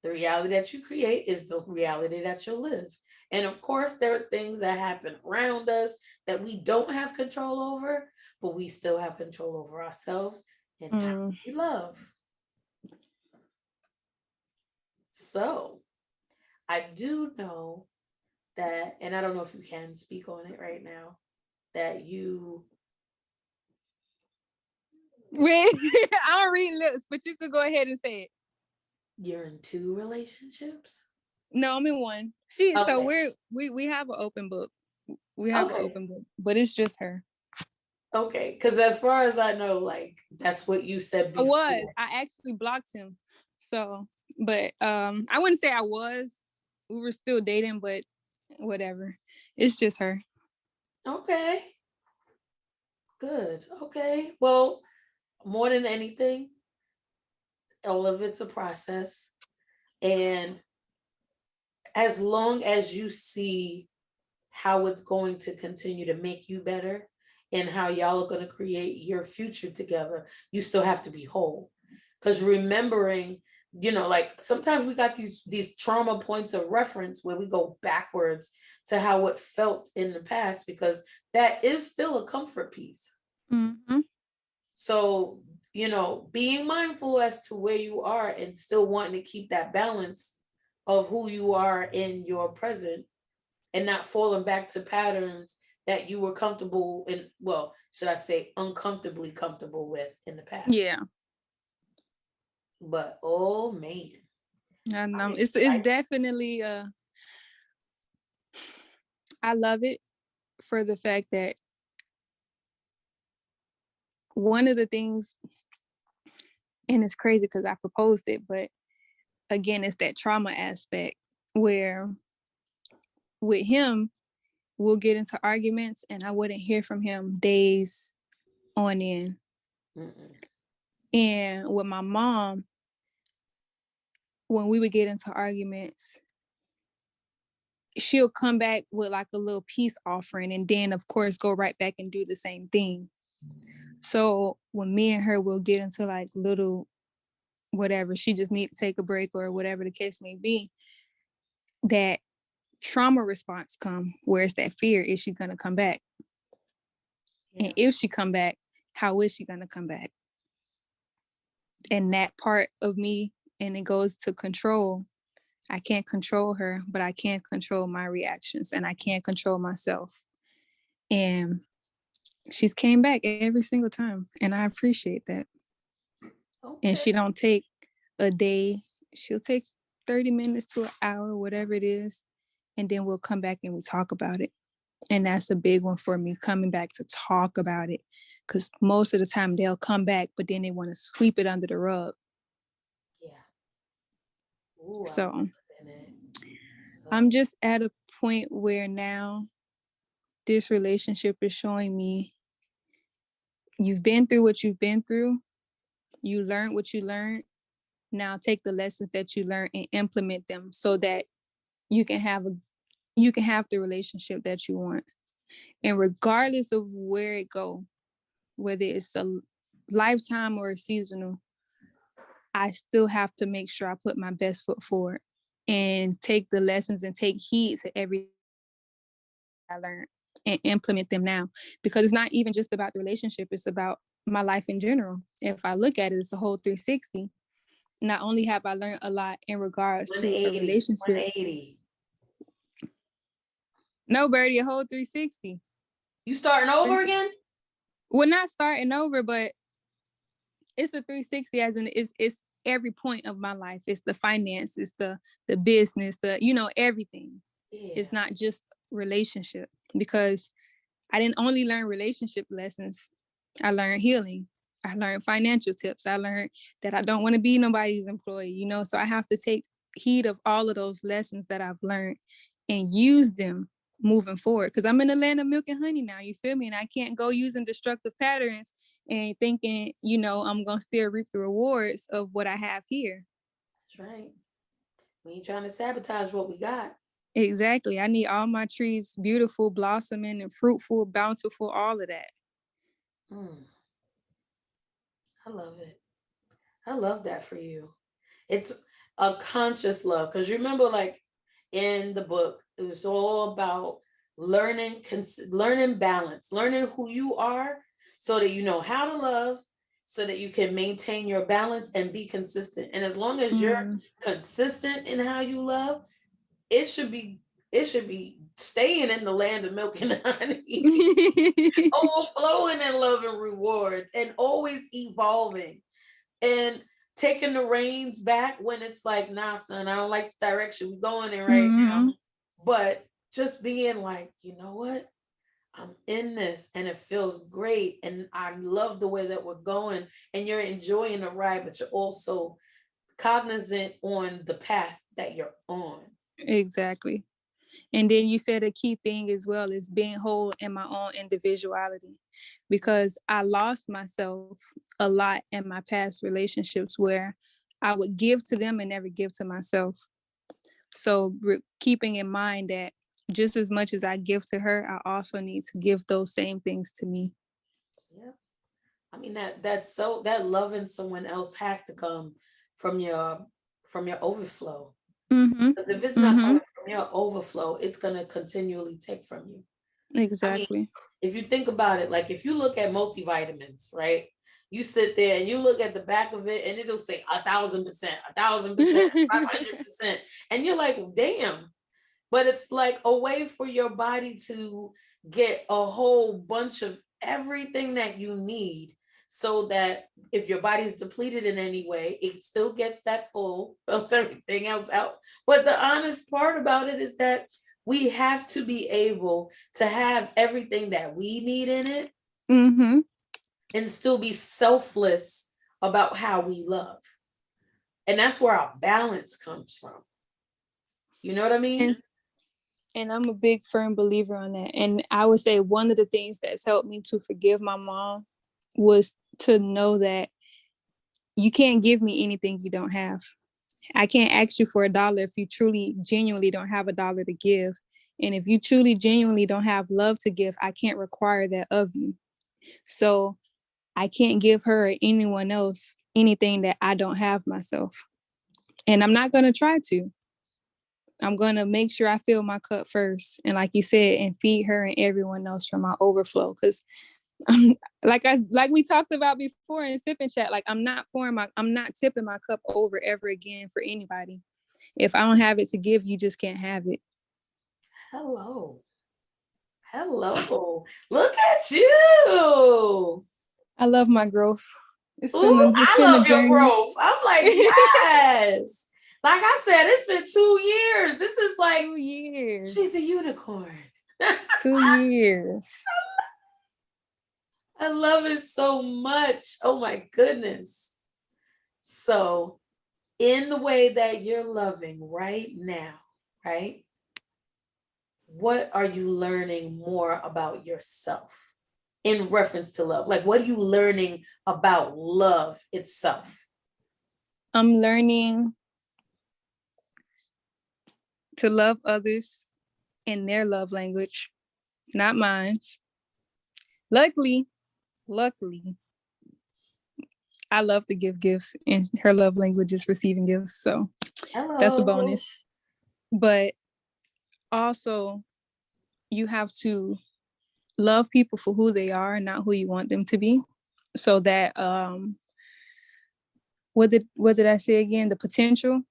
The reality that you create is the reality that you'll live. And of course, there are things that happen around us that we don't have control over, but we still have control over ourselves and how we love. So I do know that, and I don't know if you can speak on it right now, that Wait, I don't read lips, but you could go ahead and say it. you're in 2 relationships. No, I'm in one. Okay. So we have an open book. We have an open book, but it's just her. Okay, because as far as I know, like that's what you said before. I actually blocked him. So, but I wouldn't say I was. We were still dating, but whatever. It's just her. Okay. Good. Okay. Well, more than anything, all of it's a process. And as long as you see how it's going to continue to make you better and how y'all are going to create your future together, you still have to be whole. Because remembering, like sometimes we got these trauma points of reference where we go backwards to how it felt in the past, because that is still a comfort piece. Mm-hmm. So, being mindful as to where you are and still wanting to keep that balance of who you are in your present and not falling back to patterns that you were comfortable in, well, should I say uncomfortably comfortable with in the past. Yeah. But oh man. I know. It's definitely I love it for the fact that one of the things, and it's crazy because I proposed it, but again, it's that trauma aspect where with him, we'll get into arguments and I wouldn't hear from him days on end. And with my mom, when we would get into arguments, she'll come back with like a little peace offering and then of course go right back and do the same thing. So when me and her will get into like little whatever, she just need to take a break or whatever the case may be, that trauma response come where it's that fear, is she gonna come back? Yeah. And if she come back, how is she gonna come back? And that part of me, and it goes to control. I can't control her, but I can control my reactions and I can't control myself. And she's came back every single time. And I appreciate that. Okay. And she don't take a day. She'll take 30 minutes to an hour, whatever it is. And then we'll come back and we talk about it. And that's a big one for me, coming back to talk about it. Because most of the time they'll come back, but then they want to sweep it under the rug. Yeah. Ooh, so I'm just at a point where now this relationship is showing me you've been through what you've been through. You learned what you learned. Now take the lessons that you learned and implement them so that you can have the relationship that you want. And regardless of where it go, whether it's a lifetime or a seasonal, I still have to make sure I put my best foot forward and take the lessons and take heed to everything I learned and implement them now. Because it's not even just about the relationship, it's about my life in general. If I look at it, it's a whole 360. Not only have I learned a lot in regards to a relationship. 180. No, Birdie, a whole 360. You starting over again? Well, not starting over, but it's a 360 as in it's every point of my life. It's the finance, it's the business, everything. Yeah. It's not just relationship, because I didn't only learn relationship lessons. I learned healing. I learned financial tips. I learned that I don't want to be nobody's employee, so I have to take heed of all of those lessons that I've learned and use them moving forward. Because I'm in the land of milk and honey now, you feel me? And I can't go using destructive patterns and thinking, I'm going to still reap the rewards of what I have here. That's right. We ain't trying to sabotage what we got. Exactly. I need all my trees beautiful, blossoming, and fruitful, bountiful, all of that. I love it. I love that for you. It's a conscious love, because you remember, like in the book, it was all about learning balance, learning who you are, so that you know how to love, so that you can maintain your balance and be consistent. And as long as you're consistent in how you love, it should be staying in the land of milk and honey, overflowing in love and rewards, and always evolving, and taking the reins back when it's like, nah, son, I don't like the direction we're going in right now. But just being like, you know what? I'm in this and it feels great. And I love the way that we're going, and you're enjoying the ride, but you're also cognizant on the path that you're on. Exactly. And then you said a key thing as well is being whole in my own individuality, because I lost myself a lot in my past relationships where I would give to them and never give to myself. So keeping in mind that just as much as I give to her, I also need to give those same things to me. Yeah. I mean, that loving someone else has to come from your overflow. Because if it's not coming from your overflow, it's going to continually take from you. Exactly. I mean, if you think about it, like if you look at multivitamins, right? You sit there and you look at the back of it and it'll say 1,000%, 1,000%, 500%. And you're like, damn. But it's like a way for your body to get a whole bunch of everything that you need, so that if your body's depleted in any way, it still gets that full, fills everything else out. But the honest part about it is that we have to be able to have everything that we need in it, and still be selfless about how we love. And that's where our balance comes from. You know what I mean? And I'm a big firm believer on that. And I would say one of the things that's helped me to forgive my mom was to know that you can't give me anything you don't have. I can't ask you for $1 if you truly, genuinely don't have $1 to give. And if you truly, genuinely don't have love to give, I can't require that of you. So I can't give her or anyone else anything that I don't have myself. And I'm not going to try to. I'm going to make sure I fill my cup first. And like you said, and feed her and everyone else from my overflow. Because like we talked about before in Sip and Chat, like I'm not tipping my cup over ever again for anybody. If I don't have it to give, you just can't have it. Hello. Look at you. I love my growth. I love your growth. I'm like, yes. Like I said, it's been 2 years. This is like 2 years. She's a unicorn. 2 years. I love it so much. Oh my goodness. So, in the way that you're loving right now, right? What are you learning more about yourself in reference to love? Like, what are you learning about love itself? I'm learning to love others in their love language, not mine. Luckily, I love to give gifts, and her love language is receiving gifts. So That's a bonus. But also, you have to love people for who they are and not who you want them to be. So that what did I say again? The potential.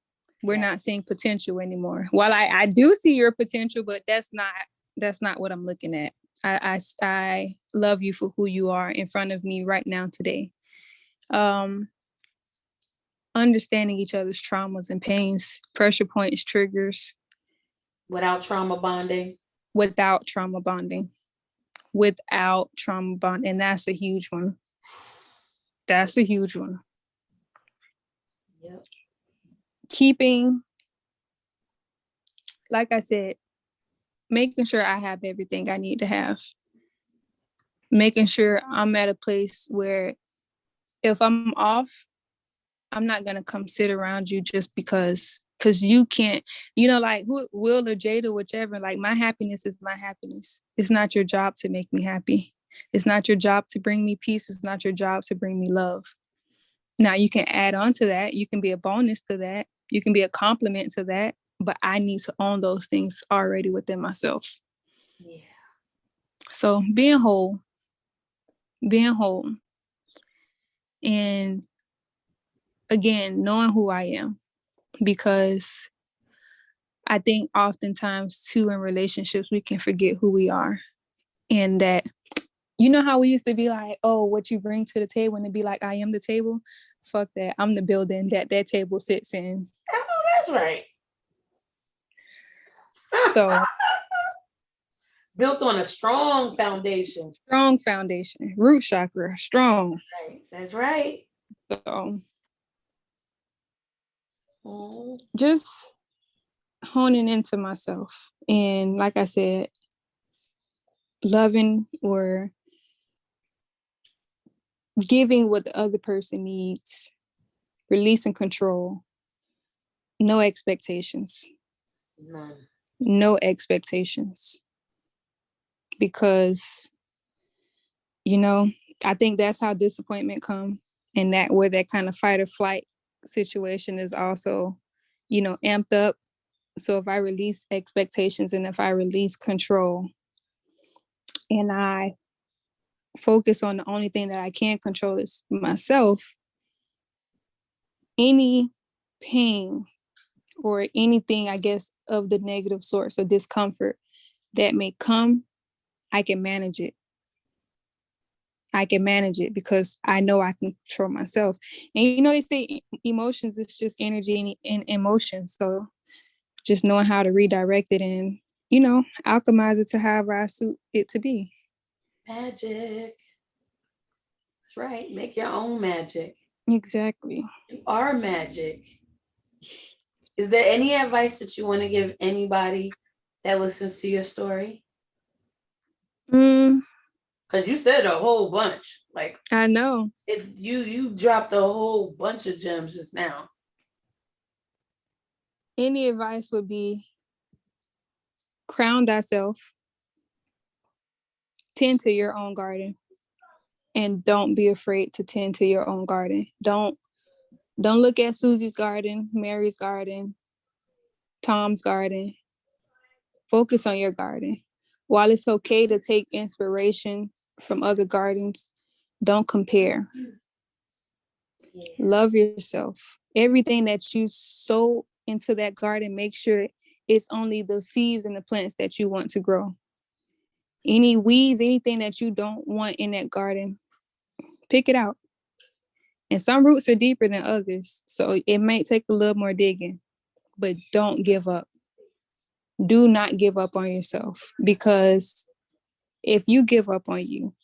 We're not seeing potential anymore. While I do see your potential, but that's not what I'm looking at. I love you for who you are in front of me right now today. Understanding each other's traumas and pains, pressure points, triggers. Without trauma bonding. And that's a huge one. Yep. Keeping like I said, making sure I have everything I need to have. Making sure I'm at a place where if I'm off, I'm not gonna come sit around you just because you can't, like who Will or Jada, whichever, like my happiness is my happiness. It's not your job to make me happy. It's not your job to bring me peace. It's not your job to bring me love. Now you can add on to that. You can be a bonus to that. You can be a compliment to that. But I need to own those things already within myself. Yeah. So being whole, and again, knowing who I am, because I think oftentimes too in relationships, we can forget who we are. And that, how we used to be like, oh, what you bring to the table, and to be like, I am the table. Fuck that. I'm the building that table sits in. Oh, that's right. So built on a strong foundation. Strong foundation. Root chakra, strong. Right. That's right. So just honing into myself. And like I said, loving or giving what the other person needs, releasing control, no expectations. None. No expectations. Because, I think that's how disappointment comes, and that where that kind of fight or flight situation is also, amped up. So if I release expectations and if I release control and I focus on the only thing that I can control is myself, any pain or anything, I guess, of the negative source or discomfort that may come, I can manage it. I can manage it because I know I can control myself. And they say emotions is just energy and emotion. So just knowing how to redirect it and, alchemize it to however I suit it to be. Magic. That's right. Make your own magic. Exactly. You are magic. Is there any advice that you want to give anybody that listens to your story? Because you said a whole bunch. Like I know. You dropped a whole bunch of gems just now. Any advice would be crown thyself, tend to your own garden, and don't be afraid to tend to your own garden. Don't look at Susie's garden, Mary's garden, Tom's garden. Focus on your garden. While it's okay to take inspiration from other gardens, don't compare. Yeah. Love yourself. Everything that you sow into that garden, make sure it's only the seeds and the plants that you want to grow. Any weeds, anything that you don't want in that garden, pick it out. And some roots are deeper than others, so it might take a little more digging, but don't give up. Do not give up on yourself, because if you give up on you,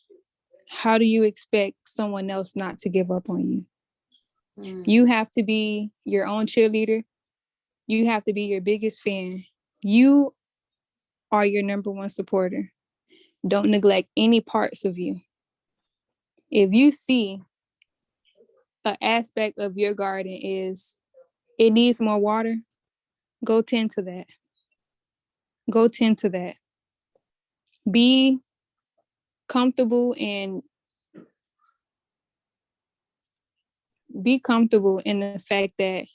how do you expect someone else not to give up on you? You have to be your own cheerleader. You have to be your biggest fan. You are your number one supporter. Don't neglect any parts of you. If you see an aspect of your garden is it needs more water, go tend to that. Go tend to that. Be comfortable in the fact that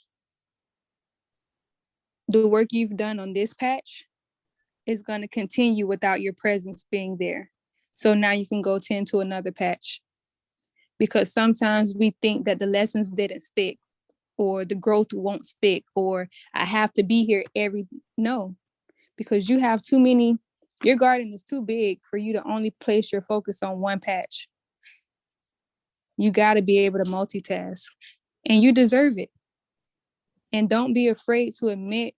the work you've done on this patch is going to continue without your presence being there. So now you can go tend to another patch. Because sometimes we think that the lessons didn't stick, or the growth won't stick, or I have to be here no, because you have too many, your garden is too big for you to only place your focus on one patch. You got to be able to multitask, and you deserve it. And don't be afraid to admit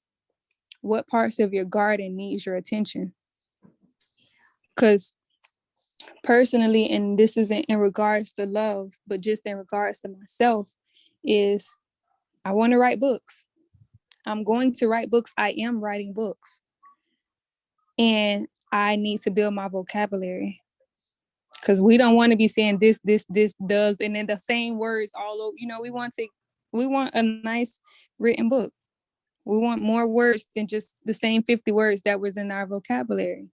what parts of your garden needs your attention. Because personally, and this isn't in regards to love, but just in regards to myself, is I want to write books. I'm going to write books. I am writing books. And I need to build my vocabulary, because we don't want to be saying this, does, and then the same words all over. We want a nice written book. We want more words than just the same 50 words that was in our vocabulary.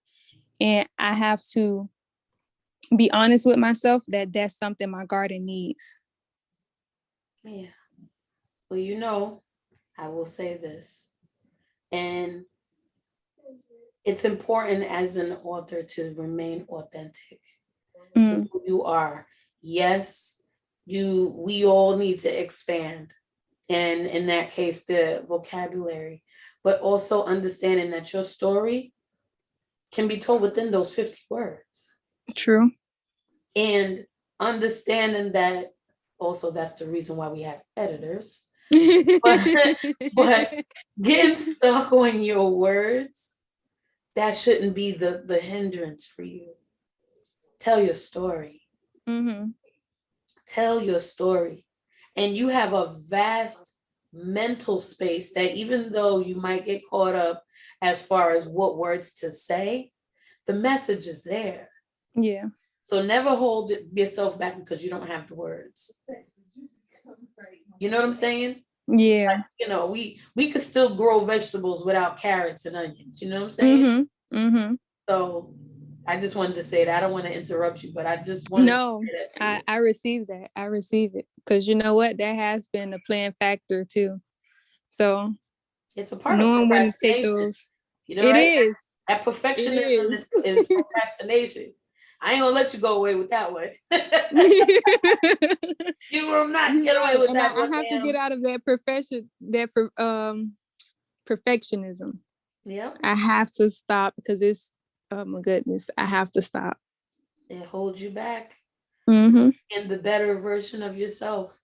And I have to be honest with myself that that's something my garden needs. Yeah. Well, I will say this, and it's important as an author to remain authentic to who you are. Yes, we all need to expand, and in that case, the vocabulary, but also understanding that your story can be told within those 50 words. True. And understanding that also that's the reason why we have editors. but getting stuck on your words, that shouldn't be the hindrance for you. Tell your story. Mm-hmm. Tell your story. And you have a vast mental space that even though you might get caught up as far as what words to say, the message is there. Yeah. So never hold yourself back because you don't have the words. You know what I'm saying? Yeah. Like, we could still grow vegetables without carrots and onions. You know what I'm saying? Mm-hmm. Mm-hmm. So I just wanted to say that. I don't want to interrupt you, but I just wanted to say that to you. I receive that. I receive it. Because you know what? That has been a playing factor too. So it's a part of knowing when to take procrastination. those. You know, It right? is. That perfectionism is procrastination. I ain't gonna let you go away with that one. You will not get away with that one. I have to get out of that perfectionism. Yeah. I have to stop because it's, oh my goodness, I have to stop. It holds you back. Mm-hmm. In the better version of yourself.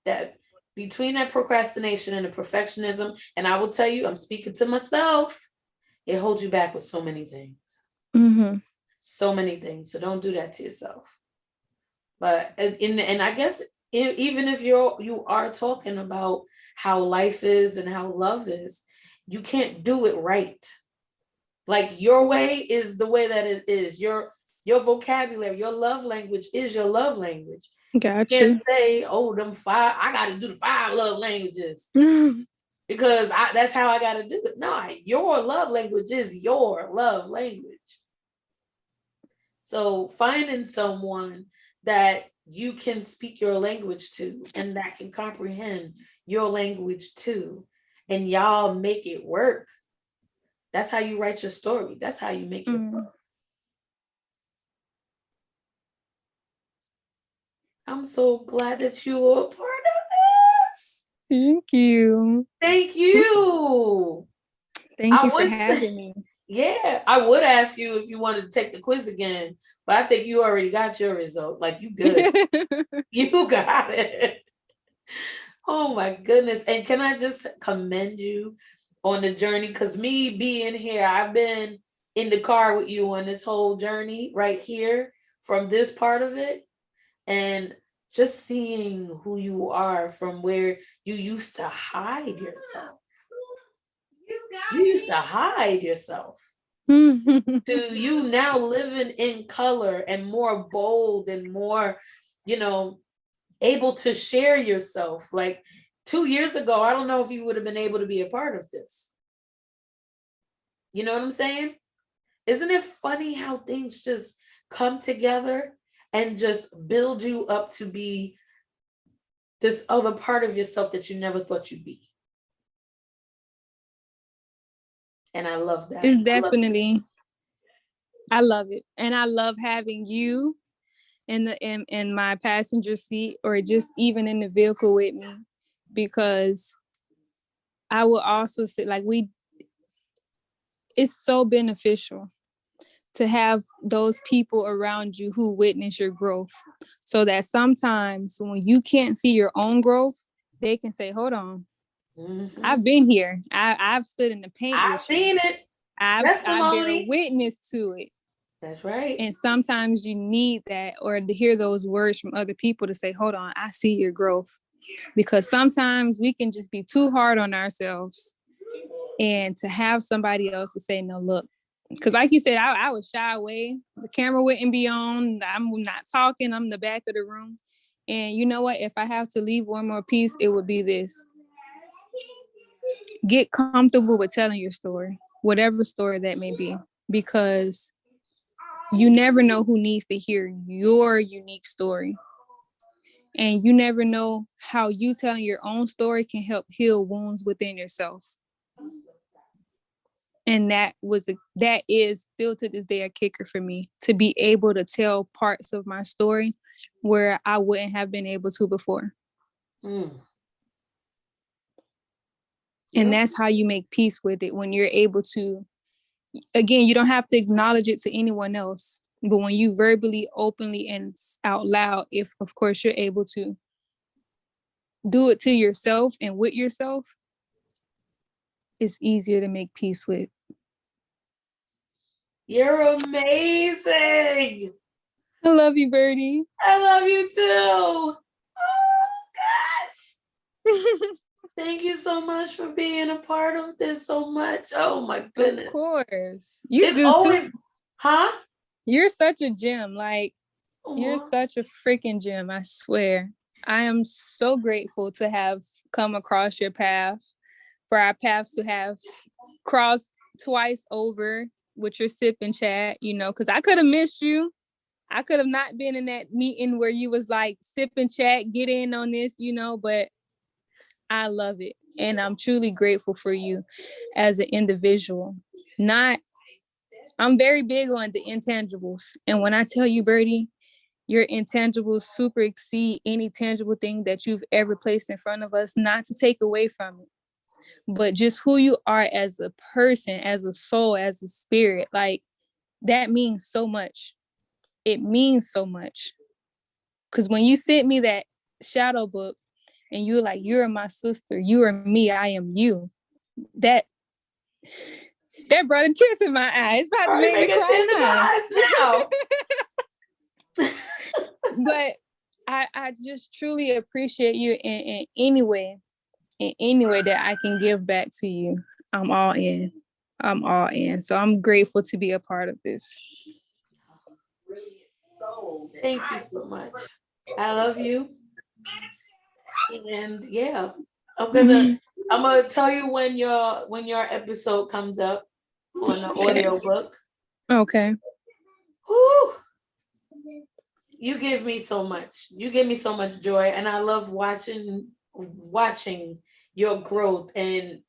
That between that procrastination and the perfectionism, and I will tell you, I'm speaking to myself, it holds you back with so many things. Mm-hmm. So many things. So don't do that to yourself. But and I guess even if you are talking about how life is and how love is, you can't do it right. Like your way is the way that it is. Your vocabulary, your love language is your love language. Gotcha. You can't say, oh, them 5, I got to do the 5 love languages because that's how I got to do it. No, your love language is your love language. So finding someone that you can speak your language to and that can comprehend your language too, and y'all make it work. That's how you write your story. That's how you make your book. I'm so glad that you were a part of this. Thank you. Thank you. Thank you for having me. Yeah, I would ask you if you wanted to take the quiz again, but I think you already got your result. Like, you good. You got it. Oh my goodness. And can I just commend you on the journey? Because me being here, I've been in the car with you on this whole journey right here from this part of it. And just seeing who you are from where you used to hide yourself. You used to hide yourself. To you now living in color and more bold and more, able to share yourself. Like 2 years ago, I don't know if you would have been able to be a part of this. You know what I'm saying? Isn't it funny how things just come together and just build you up to be this other part of yourself that you never thought you'd be? And I love that. It's definitely, I love it. And I love having you in my passenger seat, or just even in the vehicle with me, because I will also say, like, it's so beneficial to have those people around you who witness your growth, so that sometimes when you can't see your own growth, they can say, hold on, I've been here. I've stood in the paint. I've seen it. I've been a witness to it. That's right. And sometimes you need that, or to hear those words from other people to say, hold on, I see your growth. Because sometimes we can just be too hard on ourselves, and to have somebody else to say, no, look, Because like you said, I would shy away. The camera wouldn't be on. I'm not talking. I'm in the back of the room. And you know what? If I have to leave one more piece, it would be this. Get comfortable with telling your story, whatever story that may be, because you never know who needs to hear your unique story. And you never know how you telling your own story can help heal wounds within yourself. And that is still to this day a kicker for me, to be able to tell parts of my story where I wouldn't have been able to before. And that's how you make peace with it, when you're able to, again, you don't have to acknowledge it to anyone else, but when you verbally, openly, and out loud, if of course you're able to do it to yourself and with yourself, it's easier to make peace with. You're amazing. I love you, Birdie. I love you too. Oh gosh. Thank you so much for being a part of this so much. Oh my goodness. Of course. You it's do always, too. Huh? You're such a gem. Like, you're such a freaking gem, I swear. I am so grateful to have come across your path, for our paths to have crossed twice over with your sip and chat, you know, because I could have missed you. I could have not been in that meeting where you was like, sip and chat, get in on this, you know, but I love it. And I'm truly grateful for you as an individual. I'm very big on the intangibles. And when I tell you, Birdie, your intangibles super exceed any tangible thing that you've ever placed in front of us, not to take away from it, but just who you are as a person, as a soul, as a spirit. Like, that means so much. It means so much. Because when you sent me that shadow book and you were like, you're my sister, you are me, I am you, that brought a tears in my eyes. It's about to make me cry now. But I just truly appreciate you in any way that I can give back to you. I'm all in. So I'm grateful to be a part of this. Thank you so much. I love you. And yeah, I'm gonna tell you when your episode comes up on the audio book. Okay. Whew. You give me so much. You give me so much joy, and I love watching your growth, and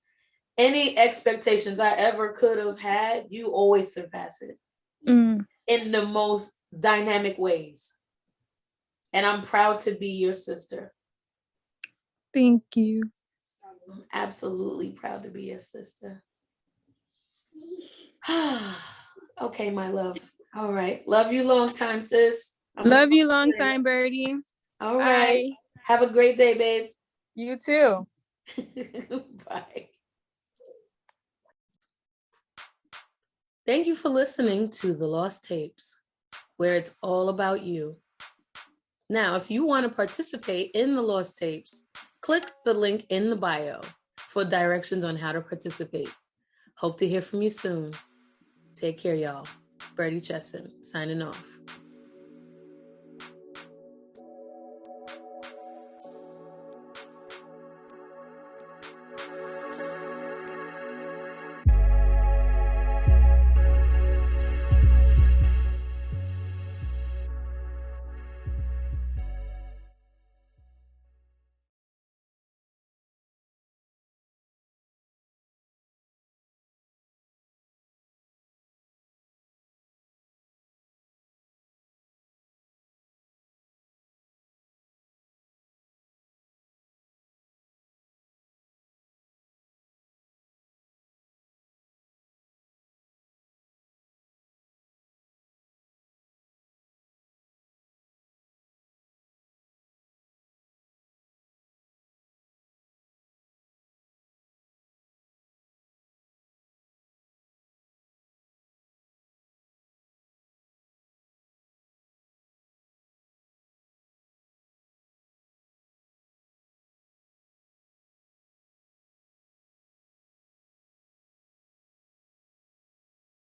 any expectations I ever could have had, you always surpass it in the most dynamic ways. And I'm proud to be your sister. Thank you. I'm absolutely proud to be your sister. Okay, my love. All right. Love you long time, sis. Love you long time, Birdie. All right. Bye. Have a great day, babe. You too. Bye. Thank you for listening to The Lost Tapes, where it's all about you. Now, if you want to participate in The Lost Tapes, click the link in the bio for directions on how to participate. Hope to hear from you soon. Take care, y'all. Birdie Chesson, signing off.